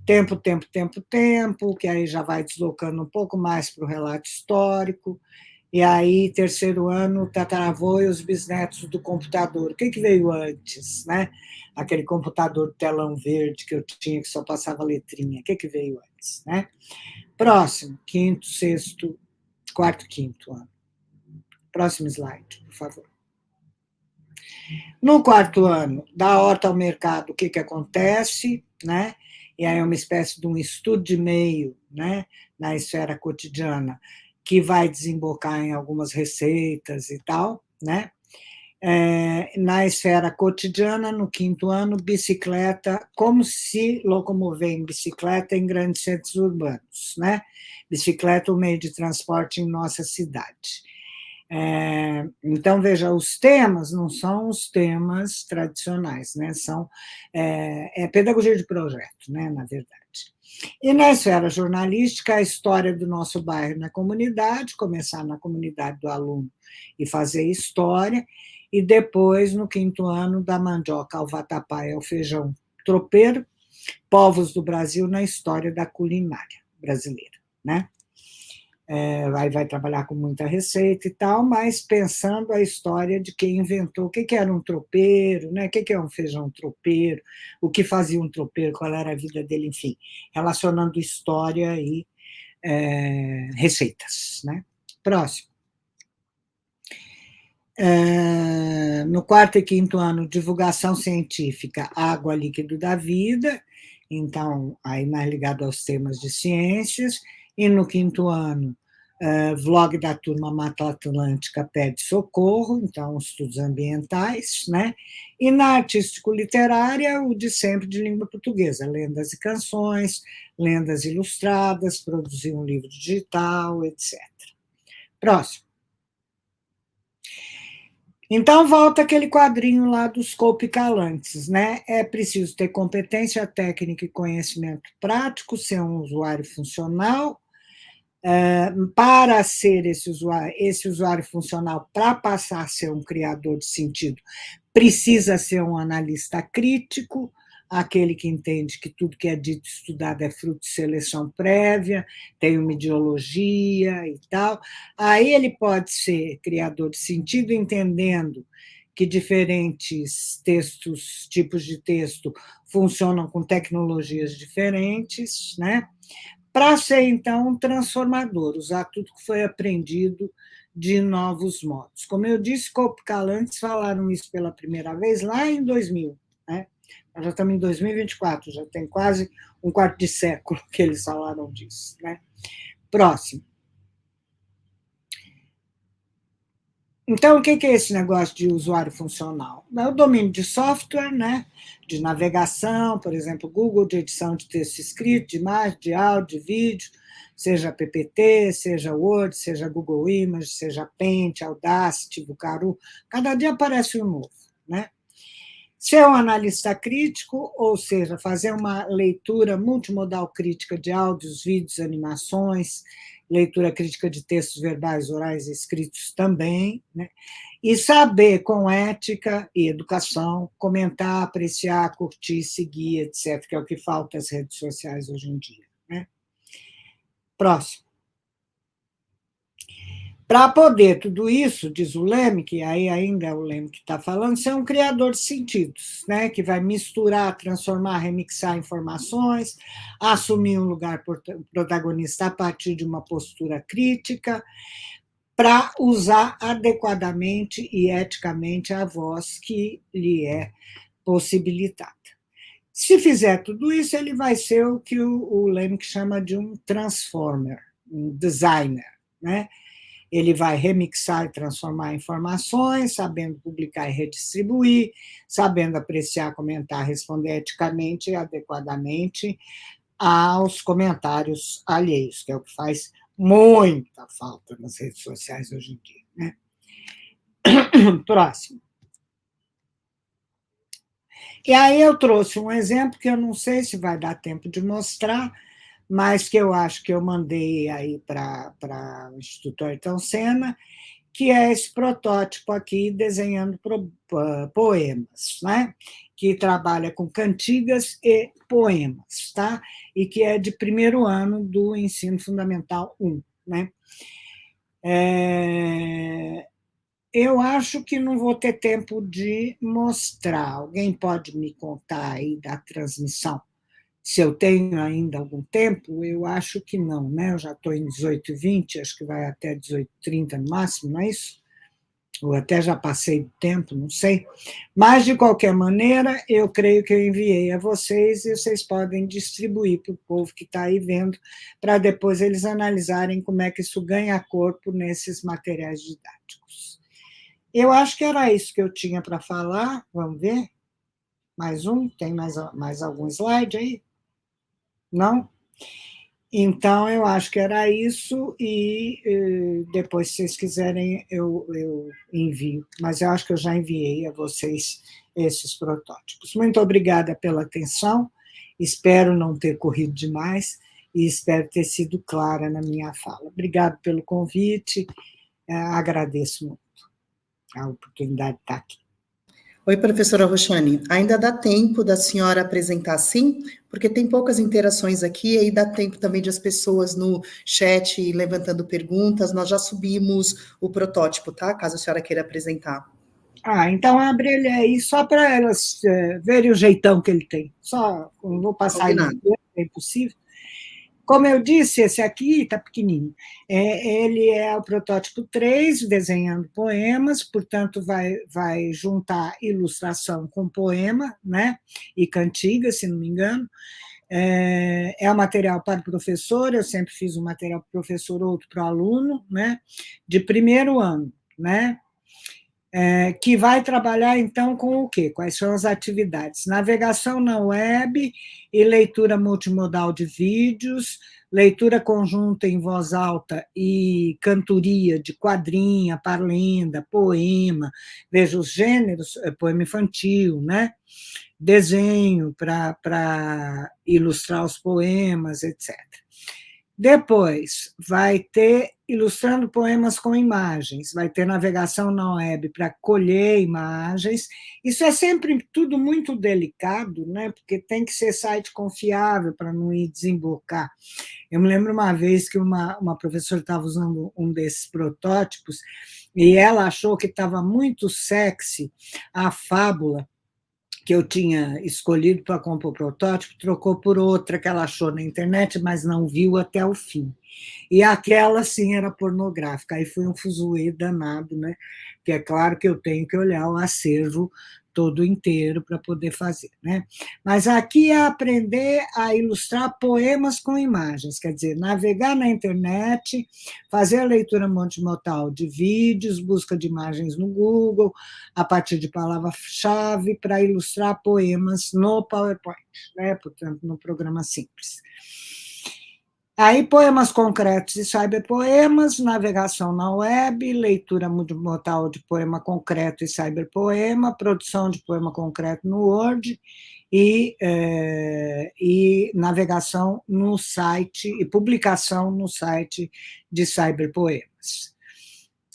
Tempo, tempo, tempo, tempo, que aí já vai deslocando um pouco mais para o relato histórico. E aí, terceiro ano, tataravô e os bisnetos do computador. O que veio antes, né? Aquele computador telão verde que eu tinha, que só passava letrinha. O que veio antes, né? Próximo, quinto, sexto, quarto, quinto ano. Próximo slide, por favor. No quarto ano, da horta ao mercado, o que acontece, né? E aí é uma espécie de um estudo de meio, né? Na esfera cotidiana, que vai desembocar em algumas receitas e tal, né? Na esfera cotidiana, no quinto ano, bicicleta, como se locomover em bicicleta em grandes centros urbanos, né? Bicicleta, o meio de transporte em nossa cidade. Então, veja, os temas não são os temas tradicionais, né? É pedagogia de projeto, né, na verdade. E na esfera jornalística, a história do nosso bairro na comunidade, começar na comunidade do aluno e fazer história, e depois, no quinto ano, da mandioca ao vatapá e ao feijão tropeiro, povos do Brasil na história da culinária brasileira, né? Aí vai trabalhar com muita receita e tal, mas pensando a história de quem inventou o que era um tropeiro, né? O que é um feijão tropeiro, o que fazia um tropeiro, qual era a vida dele, enfim, relacionando história e receitas, né? Próximo. No quarto e quinto ano, divulgação científica, água líquido da vida, então, aí mais ligado aos temas de ciências, e no quinto ano, vlog da turma Mata Atlântica pede socorro, então, estudos ambientais, né? E na artístico-literária, o de sempre de língua portuguesa, lendas e canções, lendas ilustradas, produzir um livro digital, etc. Próximo. Então, volta aquele quadrinho lá dos copicalantes, né? É preciso ter competência técnica e conhecimento prático, ser um usuário funcional. Para ser esse usuário funcional, para passar a ser um criador de sentido, precisa ser um analista crítico, aquele que entende que tudo que é dito e estudado é fruto de seleção prévia, tem uma ideologia e tal. Aí ele pode ser criador de sentido, entendendo que diferentes textos, tipos de texto, funcionam com tecnologias diferentes, né? Para ser, então, um transformador, usar tudo que foi aprendido de novos modos. Como eu disse, copicalantes falaram isso pela primeira vez lá em 2000, né? Nós já estamos em 2024, já tem quase um quarto de século que eles falaram disso, né? Próximo. Então, o que é esse negócio de usuário funcional? É o domínio de software, né? De navegação, por exemplo, Google, de edição de texto escrito, de imagem, de áudio, de vídeo, seja PPT, seja Word, seja Google Images, seja Paint, Audacity, Vucaru, cada dia aparece um novo, né? Ser um analista crítico, ou seja, fazer uma leitura multimodal crítica de áudios, vídeos, animações, leitura crítica de textos verbais, orais e escritos também, né? E saber, com ética e educação, comentar, apreciar, curtir, seguir, etc., que é o que falta às redes sociais hoje em dia, né? Próximo. Para poder tudo isso, diz o Leme, que aí ainda é o Leme que está falando, ser um criador de sentidos, né? Que vai misturar, transformar, remixar informações, assumir um lugar protagonista a partir de uma postura crítica, para usar adequadamente e eticamente a voz que lhe é possibilitada. Se fizer tudo isso, ele vai ser o que o Leme chama de um transformer, um designer, né? Ele vai remixar e transformar informações, sabendo publicar e redistribuir, sabendo apreciar, comentar, responder eticamente e adequadamente aos comentários alheios, que é o que faz muita falta nas redes sociais hoje em dia, né? Próximo. E aí eu trouxe um exemplo que eu não sei se vai dar tempo de mostrar, mas que eu acho que eu mandei aí para o Instituto Ayrton Senna, que é esse protótipo aqui, desenhando poemas, né? Que trabalha com cantigas e poemas, tá? E que é de primeiro ano do Ensino Fundamental 1, né? Eu acho que não vou ter tempo de mostrar. Alguém pode me contar aí da transmissão? Se eu tenho ainda algum tempo, eu acho que não, né? Eu já estou em 18h20, acho que vai até 18h30 no máximo, não é isso? Ou até já passei do tempo, não sei. Mas, de qualquer maneira, eu creio que eu enviei a vocês e vocês podem distribuir para o povo que está aí vendo, para depois eles analisarem como é que isso ganha corpo nesses materiais didáticos. Eu acho que era isso que eu tinha para falar. Vamos ver? Mais um? Tem mais algum slide aí? Não? Então, eu acho que era isso, e depois, se vocês quiserem, eu envio. Mas eu acho que eu já enviei a vocês esses protótipos. Muito obrigada pela atenção, espero não ter corrido demais, e espero ter sido clara na minha fala. Obrigado pelo convite, agradeço muito a oportunidade de estar aqui. Oi, professora Roxane, ainda dá tempo da senhora apresentar sim? Porque tem poucas interações aqui, e aí dá tempo também de as pessoas no chat levantando perguntas. Nós já subimos o protótipo, tá? Caso a senhora queira apresentar. Então abre ele aí só para elas verem o jeitão que ele tem. Só não vou passar ele, é impossível. Como eu disse, esse aqui está pequenininho. Ele é o protótipo 3, desenhando poemas, portanto, vai juntar ilustração com poema, né? E cantiga, se não me engano. É um material para o professor, eu sempre fiz um material para o professor, outro para o aluno, né? De primeiro ano, né? Que vai trabalhar, então, com o quê? Quais são as atividades? Navegação na web e leitura multimodal de vídeos, leitura conjunta em voz alta e cantoria de quadrinha, parlenda, poema, veja os gêneros, poema infantil, né? Desenho para ilustrar os poemas, etc. Depois, vai ter ilustrando poemas com imagens, vai ter navegação na web para colher imagens. Isso é sempre tudo muito delicado, né? Porque tem que ser site confiável para não ir desembocar. Eu me lembro uma vez que uma professora estava usando um desses protótipos e ela achou que estava muito sexy a fábula que eu tinha escolhido para compor o protótipo, trocou por outra que ela achou na internet, mas não viu até o fim. E aquela, sim, era pornográfica. Aí foi um fuzuê danado, né? Porque é claro que eu tenho que olhar o acervo todo inteiro para poder fazer, né? Mas aqui é aprender a ilustrar poemas com imagens, quer dizer, navegar na internet, fazer a leitura multimodal de vídeos, busca de imagens no Google, a partir de palavra-chave, para ilustrar poemas no PowerPoint, né? Portanto, no programa simples. Aí, poemas concretos e cyberpoemas, navegação na web, leitura multimodal de poema concreto e cyberpoema, produção de poema concreto no Word e navegação no site e publicação no site de cyberpoemas.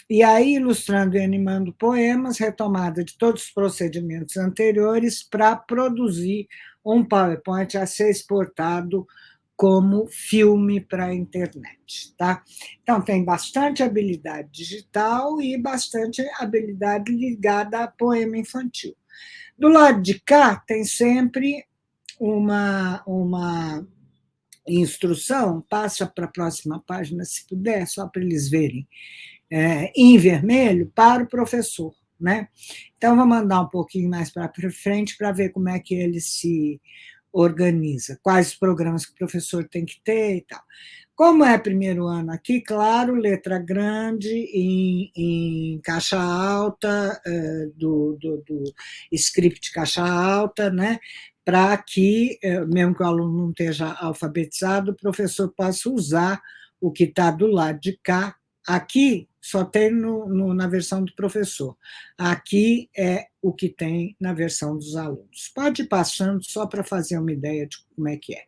E aí, ilustrando e animando poemas, retomada de todos os procedimentos anteriores para produzir um PowerPoint a ser exportado como filme para a internet, tá? Então, tem bastante habilidade digital e bastante habilidade ligada a poema infantil. Do lado de cá, tem sempre uma instrução, passa para a próxima página, se puder, só para eles verem, em vermelho, para o professor, né? Então, vou mandar um pouquinho mais para frente para ver como é que ele se organiza, quais programas que o professor tem que ter e tal. Como é primeiro ano aqui, claro, letra grande, em caixa alta, do script caixa alta, né? Para que, mesmo que o aluno não esteja alfabetizado, o professor possa usar o que está do lado de cá. Aqui só tem na versão do professor. Aqui é o que tem na versão dos alunos. Pode ir passando só para fazer uma ideia de como é que é.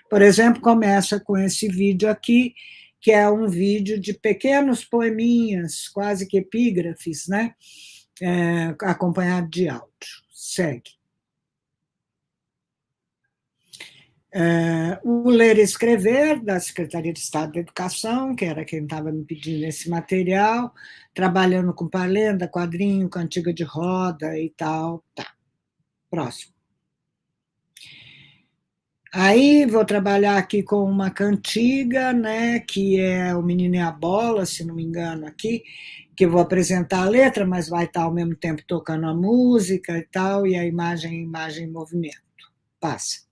Por exemplo, começa com esse vídeo aqui, que é um vídeo de pequenos poeminhas, quase que epígrafes, né? Acompanhado de áudio. Segue. O Ler e Escrever, da Secretaria de Estado da Educação, que era quem estava me pedindo esse material, trabalhando com parlenda, quadrinho, cantiga de roda e tal. Tá. Próximo. Aí vou trabalhar aqui com uma cantiga, né, que é O Menino e a Bola, se não me engano aqui, que eu vou apresentar a letra, mas vai estar ao mesmo tempo tocando a música e tal, e a imagem em movimento. Passa.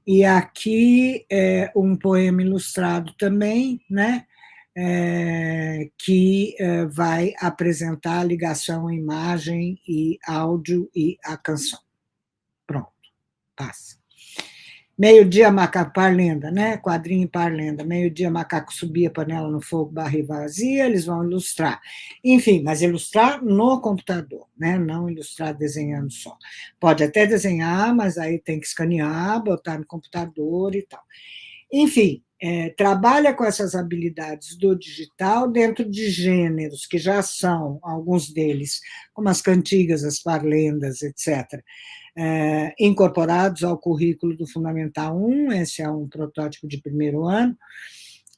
E aqui é um poema ilustrado também, né, que vai apresentar a ligação imagem e áudio e a canção. Pronto, passa. Meio-dia, macaco, parlenda, né? Quadrinho e parlenda. Meio-dia, macaco subia, panela no fogo, barriga vazia, eles vão ilustrar. Enfim, mas ilustrar no computador, né? Não ilustrar desenhando só. Pode até desenhar, mas aí tem que escanear, botar no computador e tal. Enfim, trabalha com essas habilidades do digital dentro de gêneros que já são, alguns deles, como as cantigas, as parlendas, etc., incorporados ao currículo do Fundamental 1, esse é um protótipo de primeiro ano,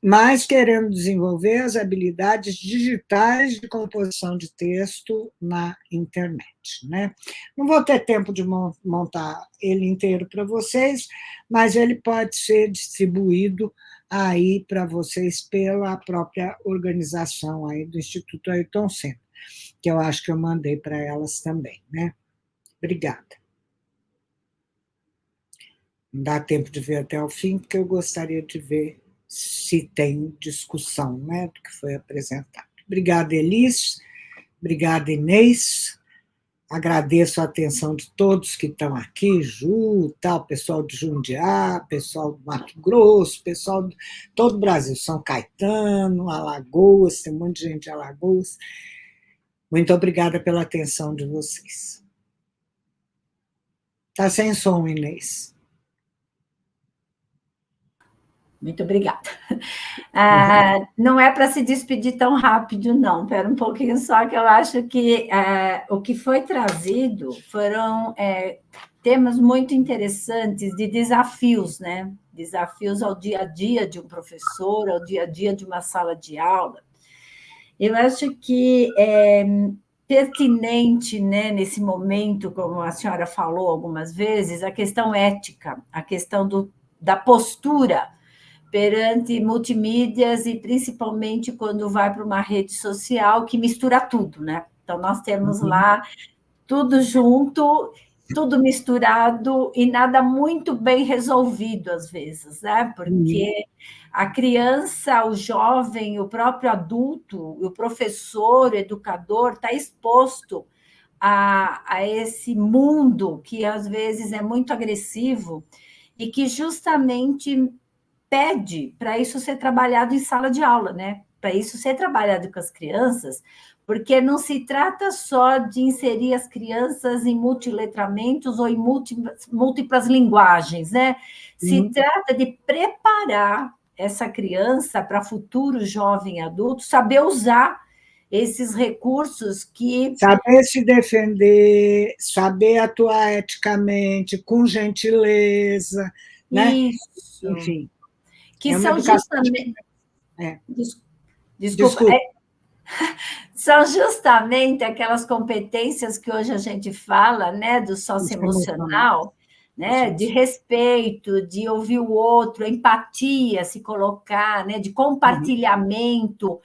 mas querendo desenvolver as habilidades digitais de composição de texto na internet, né? Não vou ter tempo de montar ele inteiro para vocês, mas ele pode ser distribuído aí para vocês pela própria organização aí do Instituto Ayrton Senna, que eu acho que eu mandei para elas também, né? Obrigada. Não dá tempo de ver até o fim, porque eu gostaria de ver se tem discussão, né, do que foi apresentado. Obrigada, Elis. Obrigada, Inês. Agradeço a atenção de todos que estão aqui, Ju, tal, pessoal de Jundiá, pessoal do Mato Grosso, pessoal de todo o Brasil, São Caetano, Alagoas, tem um monte de gente de Alagoas. Muito obrigada pela atenção de vocês. Está sem som, Inês. Muito obrigada. Não é para se despedir tão rápido, não. Espera um pouquinho só, que eu acho que o que foi trazido foram temas muito interessantes de desafios, né? Desafios ao dia a dia de um professor, ao dia a dia de uma sala de aula. Eu acho que é pertinente, né, nesse momento, como a senhora falou algumas vezes, a questão ética, a questão da postura perante multimídias e principalmente quando vai para uma rede social que mistura tudo, né? Então, nós temos lá tudo junto, tudo misturado e nada muito bem resolvido, às vezes, né? Porque a criança, o jovem, o próprio adulto, o professor, o educador, está exposto a esse mundo que, às vezes, é muito agressivo e que justamente pede para isso ser trabalhado em sala de aula, né? Para isso ser trabalhado com as crianças, porque não se trata só de inserir as crianças em multiletramentos ou em múltiplas linguagens, né? Se trata de preparar essa criança para futuro jovem adulto, saber usar esses recursos que... Saber se defender, saber atuar eticamente, com gentileza, né? Isso. Enfim. Que são justamente... Desculpa. São justamente aquelas competências que hoje a gente fala, né, do socioemocional, né, de respeito, de ouvir o outro, empatia, se colocar, né, de compartilhamento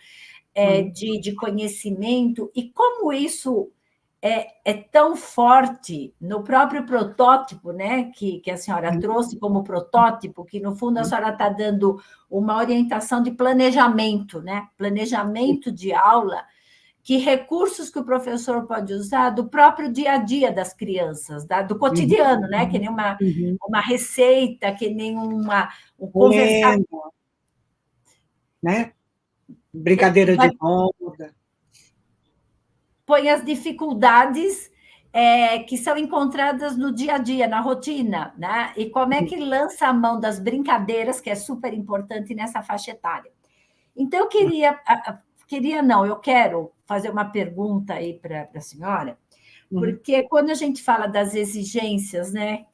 de conhecimento, e como isso é tão forte no próprio protótipo, né, que a senhora trouxe como protótipo, que, no fundo, a senhora está dando uma orientação de planejamento, né, planejamento de aula, que recursos que o professor pode usar do próprio dia a dia das crianças, do cotidiano, né, que nem uma receita, que nem um conversar... né? Brincadeira de roda. Põe as dificuldades que são encontradas no dia a dia, na rotina, né? E como é que lança a mão das brincadeiras, que é super importante nessa faixa etária. Então, eu quero fazer uma pergunta aí para a senhora, porque quando a gente fala das exigências, né,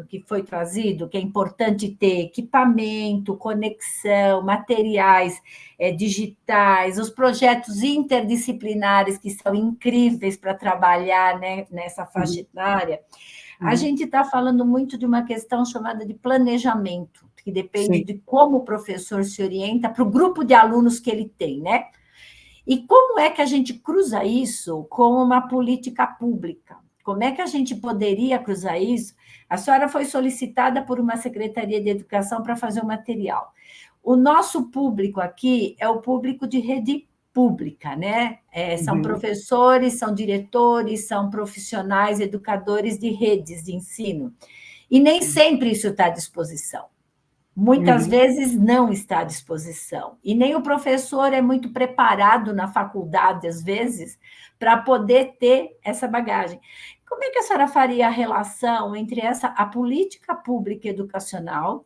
que foi trazido, que é importante ter equipamento, conexão, materiais digitais, os projetos interdisciplinares que são incríveis para trabalhar, né, nessa faixa etária, a gente está falando muito de uma questão chamada de planejamento, que depende de como o professor se orienta para o grupo de alunos que ele tem, né? E como é que a gente cruza isso com uma política pública? Como é que a gente poderia cruzar isso? A senhora foi solicitada por uma Secretaria de Educação para fazer o material. O nosso público aqui é o público de rede pública, né? São professores, são diretores, são profissionais, educadores de redes de ensino. E nem sempre isso está à disposição. Muitas vezes não está à disposição. E nem o professor é muito preparado na faculdade, às vezes, para poder ter essa bagagem. Como é que a senhora faria a relação entre a política pública educacional,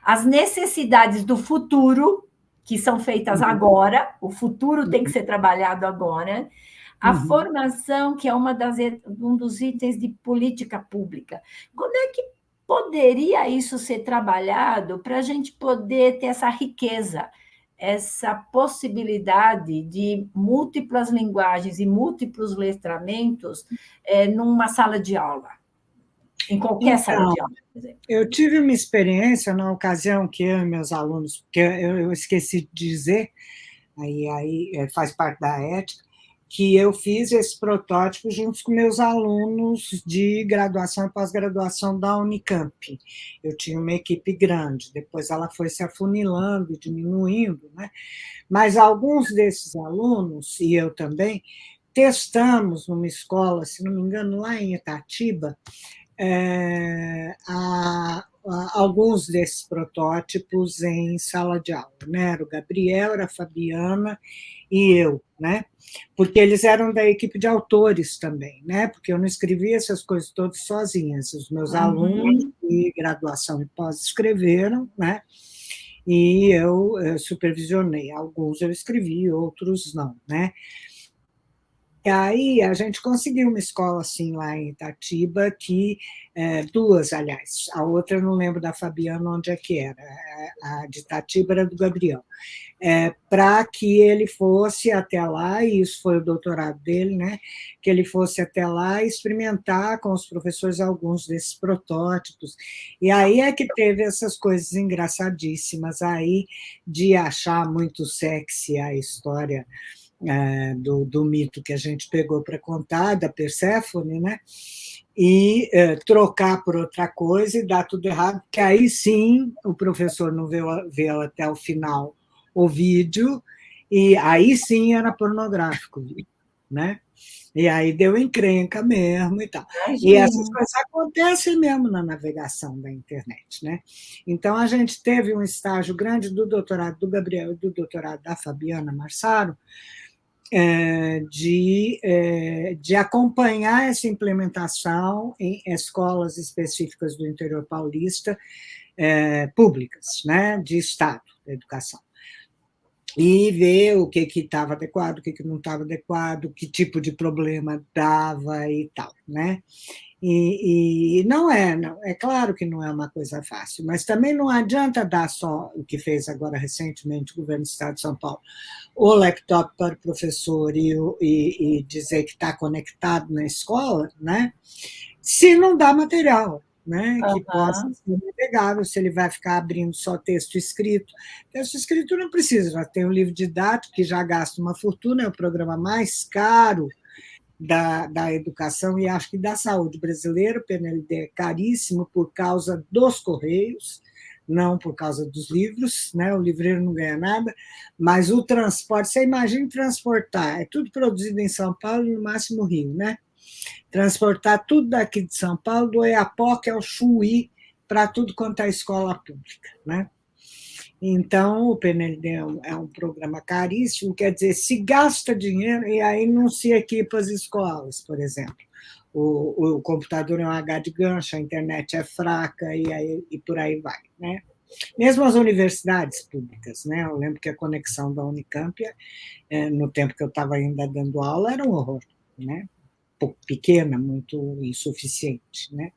as necessidades do futuro, que são feitas agora, o futuro tem que ser trabalhado agora, a formação, que é um dos itens de política pública. Como é que poderia isso ser trabalhado para a gente poder ter essa riqueza, essa possibilidade de múltiplas linguagens e múltiplos letramentos numa sala de aula, em qualquer sala de aula, por exemplo? Eu tive uma experiência na ocasião que eu e meus alunos, porque eu esqueci de dizer, aí faz parte da ética, que eu fiz esse protótipo junto com meus alunos de graduação e pós-graduação da Unicamp. Eu tinha uma equipe grande, depois ela foi se afunilando, diminuindo, né? Mas alguns desses alunos, e eu também, testamos numa escola, se não me engano, lá em Itatiba, alguns desses protótipos em sala de aula, né? Era o Gabriel, era a Fabiana e eu, né? Porque eles eram da equipe de autores também, né? Porque eu não escrevia essas coisas todas sozinhas. Os meus alunos de graduação e pós escreveram, né? E eu supervisionei. Alguns eu escrevi, outros não, né? E aí a gente conseguiu uma escola assim lá em Itatiba, duas, aliás, a outra eu não lembro da Fabiana onde é que era, a de Itatiba era do Gabriel, para que ele fosse até lá, e isso foi o doutorado dele, né, que ele fosse até lá e experimentar com os professores alguns desses protótipos, e aí é que teve essas coisas engraçadíssimas aí de achar muito sexy a história do mito que a gente pegou para contar, da Perséfone, né? E trocar por outra coisa e dar tudo errado, porque aí sim o professor não vê até o final o vídeo, e aí sim era pornográfico, né? E aí deu encrenca mesmo e tal. E essas coisas acontecem mesmo na navegação da internet, né? Então, a gente teve um estágio grande do doutorado do Gabriel e do doutorado da Fabiana Marsaro, de acompanhar essa implementação em escolas específicas do interior paulista, públicas, né, de Estado, da educação. E ver o que estava adequado, o que não estava adequado, que tipo de problema dava e tal, né? E não é claro que não é uma coisa fácil, mas também não adianta dar só o que fez agora recentemente o governo do Estado de São Paulo, o laptop para o professor e dizer que está conectado na escola, né? Se não dá material, né? Que possa ser navegável, se ele vai ficar abrindo só texto escrito. Texto escrito não precisa, já tem o livro didático, que já gasta uma fortuna, é o programa mais caro da educação e acho que da saúde brasileira. O PNLD é caríssimo por causa dos Correios, não por causa dos livros, né? O livreiro não ganha nada, mas o transporte, você imagina transportar, é tudo produzido em São Paulo e no máximo Rio, né? Transportar tudo daqui de São Paulo, do Oiapoque ao Chuí, para tudo quanto é escola pública, né? Então, o PNLD é um programa caríssimo, quer dizer, se gasta dinheiro e aí não se equipa as escolas, por exemplo. O computador é um H de gancho, a internet é fraca e por aí vai, né? Mesmo as universidades públicas, né? Eu lembro que a conexão da Unicamp, no tempo que eu estava ainda dando aula, era um horror, né? Pequena, muito insuficiente, né?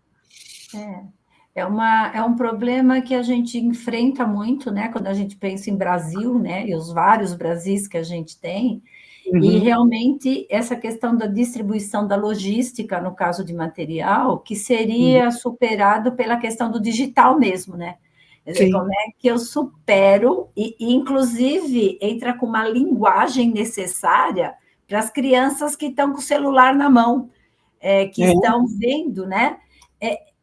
É um problema que a gente enfrenta muito, né, quando a gente pensa em Brasil, né, e os vários Brasis que a gente tem, e realmente essa questão da distribuição da logística, no caso de material, que seria superado pela questão do digital mesmo, né? Quer dizer, Sim. como é que eu supero, e inclusive entra com uma linguagem necessária para as crianças que estão com o celular na mão, que estão vendo, né?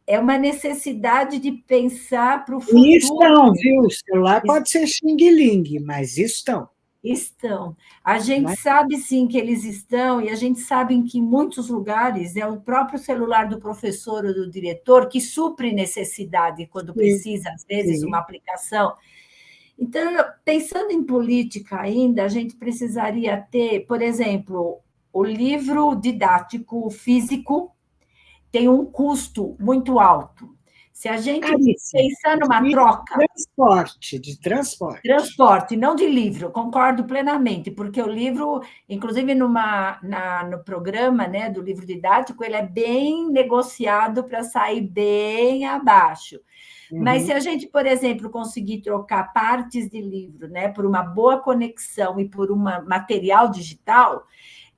É uma necessidade de pensar para o E futuro. estão, viu? O celular pode ser xing-ling, mas estão. Estão. A gente Né? sabe sim que eles estão, e a gente sabe que em muitos lugares é o próprio celular do professor ou do diretor que supre necessidade quando precisa, às vezes, uma aplicação. Então, pensando em política ainda, a gente precisaria ter, por exemplo, o livro didático físico tem um custo muito alto. Se a gente Caríssimo. pensar numa troca, De transporte. transporte, não de livro, concordo plenamente, porque o livro, inclusive no programa, né, do livro didático, ele é bem negociado para sair bem abaixo. Mas se a gente, por exemplo, conseguir trocar partes de livro, né, por uma boa conexão e por um material digital,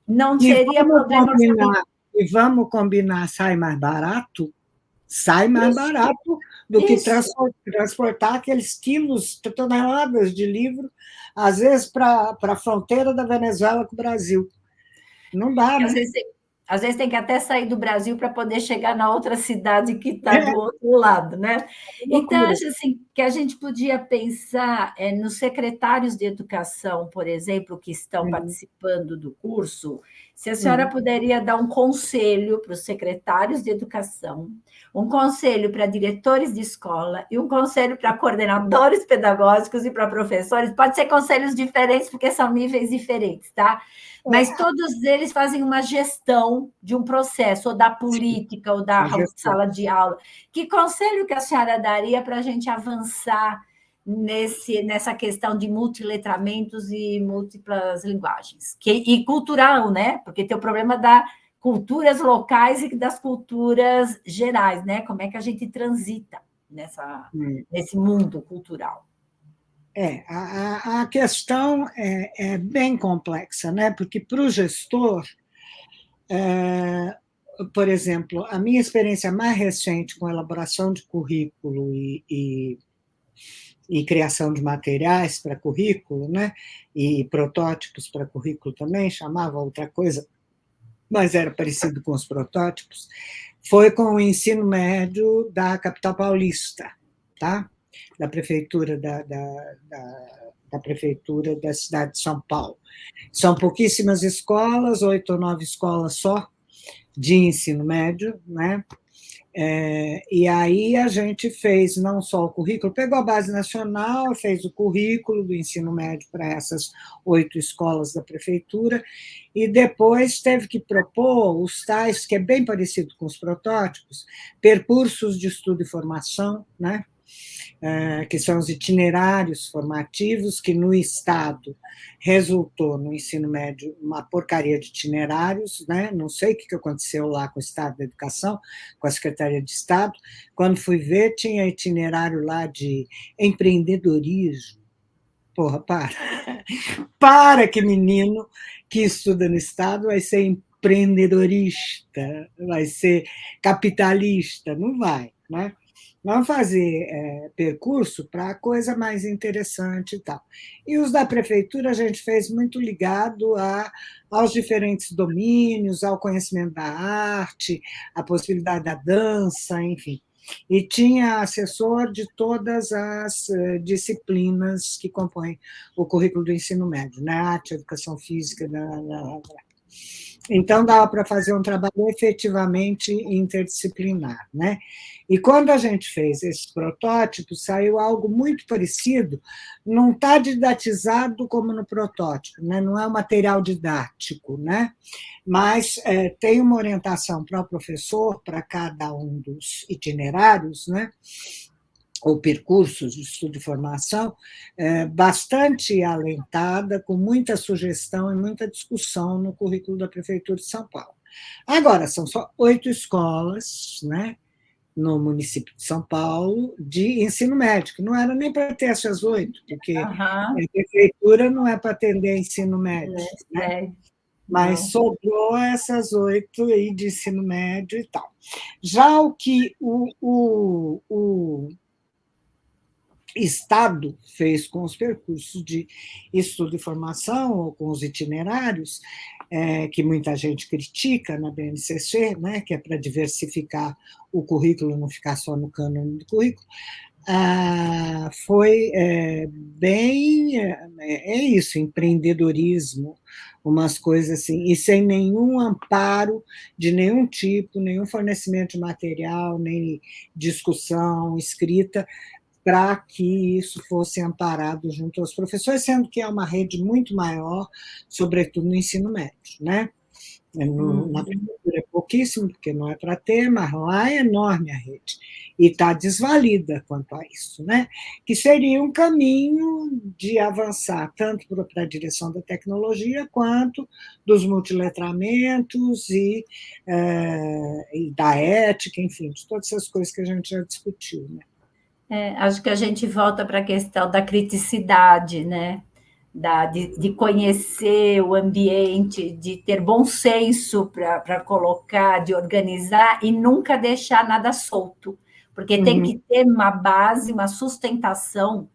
não seria problema. E vamos combinar, sai mais barato? Sai mais barato do que transportar aqueles quilos, toneladas de livro, às vezes para a fronteira da Venezuela com o Brasil. Não dá, né? Às vezes tem que até sair do Brasil para poder chegar na outra cidade que está do outro lado, né? Então, acho assim, que a gente podia pensar nos secretários de educação, por exemplo, que estão participando do curso, se a senhora poderia dar um conselho para os secretários de educação, um conselho para diretores de escola e um conselho para coordenadores pedagógicos e para professores. Pode ser conselhos diferentes, porque são níveis diferentes, tá? Mas todos eles fazem uma gestão de um processo, ou da política, ou da sala de aula. Que conselho que a senhora daria para a gente avançar nessa questão de multiletramentos e múltiplas linguagens? E cultural, né? Porque tem o problema das culturas locais e das culturas gerais, né? Como é que a gente transita nesse mundo cultural? A questão é bem complexa, né? Porque para o gestor, por exemplo, a minha experiência mais recente com elaboração de currículo e criação de materiais para currículo, né? E protótipos para currículo também, chamava outra coisa, mas era parecido com os protótipos, foi com o ensino médio da capital paulista, tá? Da prefeitura da prefeitura da cidade de São Paulo. São pouquíssimas escolas, 8 ou 9 escolas só de ensino médio, né? E aí a gente fez não só o currículo, pegou a base nacional, fez o currículo do ensino médio para essas 8 escolas da prefeitura, e depois teve que propor os tais, que é bem parecido com os protótipos, percursos de estudo e formação, né? Que são os itinerários formativos, que no Estado resultou no ensino médio uma porcaria de itinerários, né? Não sei o que aconteceu lá com o Estado da Educação, com a Secretaria de Estado. Quando fui ver, tinha itinerário lá de empreendedorismo. Porra, para que menino que estuda no Estado vai ser empreendedorista, vai ser capitalista, não vai, né? Vamos fazer percurso para coisa mais interessante e tal. E os da prefeitura a gente fez muito ligado aos diferentes domínios, ao conhecimento da arte, à possibilidade da dança, enfim. E tinha assessor de todas as disciplinas que compõem o currículo do ensino médio, né? Arte, educação física. Então, dava para fazer um trabalho efetivamente interdisciplinar, né? E quando a gente fez esse protótipo, saiu algo muito parecido, não está didatizado como no protótipo, né? Não é um material didático, né? Mas tem uma orientação para o professor, para cada um dos itinerários, né? Ou percursos de estudo e formação, bastante alentada, com muita sugestão e muita discussão no currículo da Prefeitura de São Paulo. Agora, são só 8 escolas, né, no município de São Paulo, de ensino médio, que não era nem para ter essas 8, porque a Prefeitura não é para atender ensino médio, né? Mas sobrou essas 8 aí de ensino médio e tal. Já o que o Estado fez com os percursos de estudo e formação, ou com os itinerários, que muita gente critica na BNCC, né, que é para diversificar o currículo, não ficar só no cânone do currículo, foi bem, isso, empreendedorismo, umas coisas assim, e sem nenhum amparo de nenhum tipo, nenhum fornecimento de material, nem discussão escrita, para que isso fosse amparado junto aos professores, sendo que é uma rede muito maior, sobretudo no ensino médio, né? Na prefeitura é pouquíssimo, porque não é para ter, mas lá é enorme a rede, e está desvalida quanto a isso, né? Que seria um caminho de avançar tanto para a direção da tecnologia, quanto dos multiletramentos e da ética, enfim, de todas essas coisas que a gente já discutiu, né? Acho que a gente volta para a questão da criticidade, né? De conhecer o ambiente, de ter bom senso para colocar, de organizar e nunca deixar nada solto, porque tem que ter uma base, uma sustentação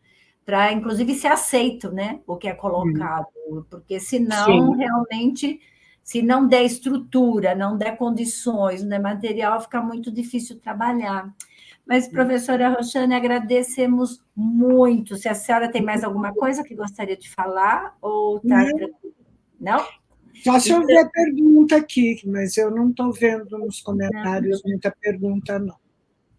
para, inclusive, ser aceito, né? O que é colocado, porque senão, realmente, se não der estrutura, não der condições, não der material, fica muito difícil trabalhar. Mas, professora Roxane, agradecemos muito. Se a senhora tem mais alguma coisa que gostaria de falar, ou está tranquilo? Não? Só se houver pergunta aqui, mas eu não estou vendo nos comentários muita pergunta, não.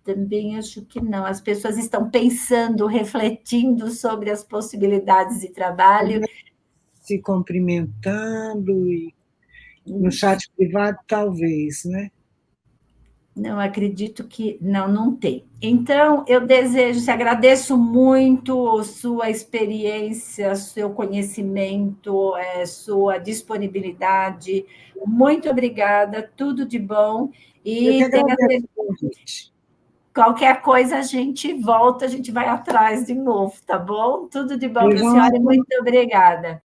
Também acho que não. As pessoas estão pensando, refletindo sobre as possibilidades de trabalho. Se cumprimentando, e no chat privado, talvez, né? Não, acredito que não tem. Então, eu agradeço muito sua experiência, seu conhecimento, sua disponibilidade. Muito obrigada, tudo de bom. E eu que agradeço o convite. Qualquer coisa a gente volta, a gente vai atrás de novo, tá bom? Tudo de bom para a senhora e muito obrigada.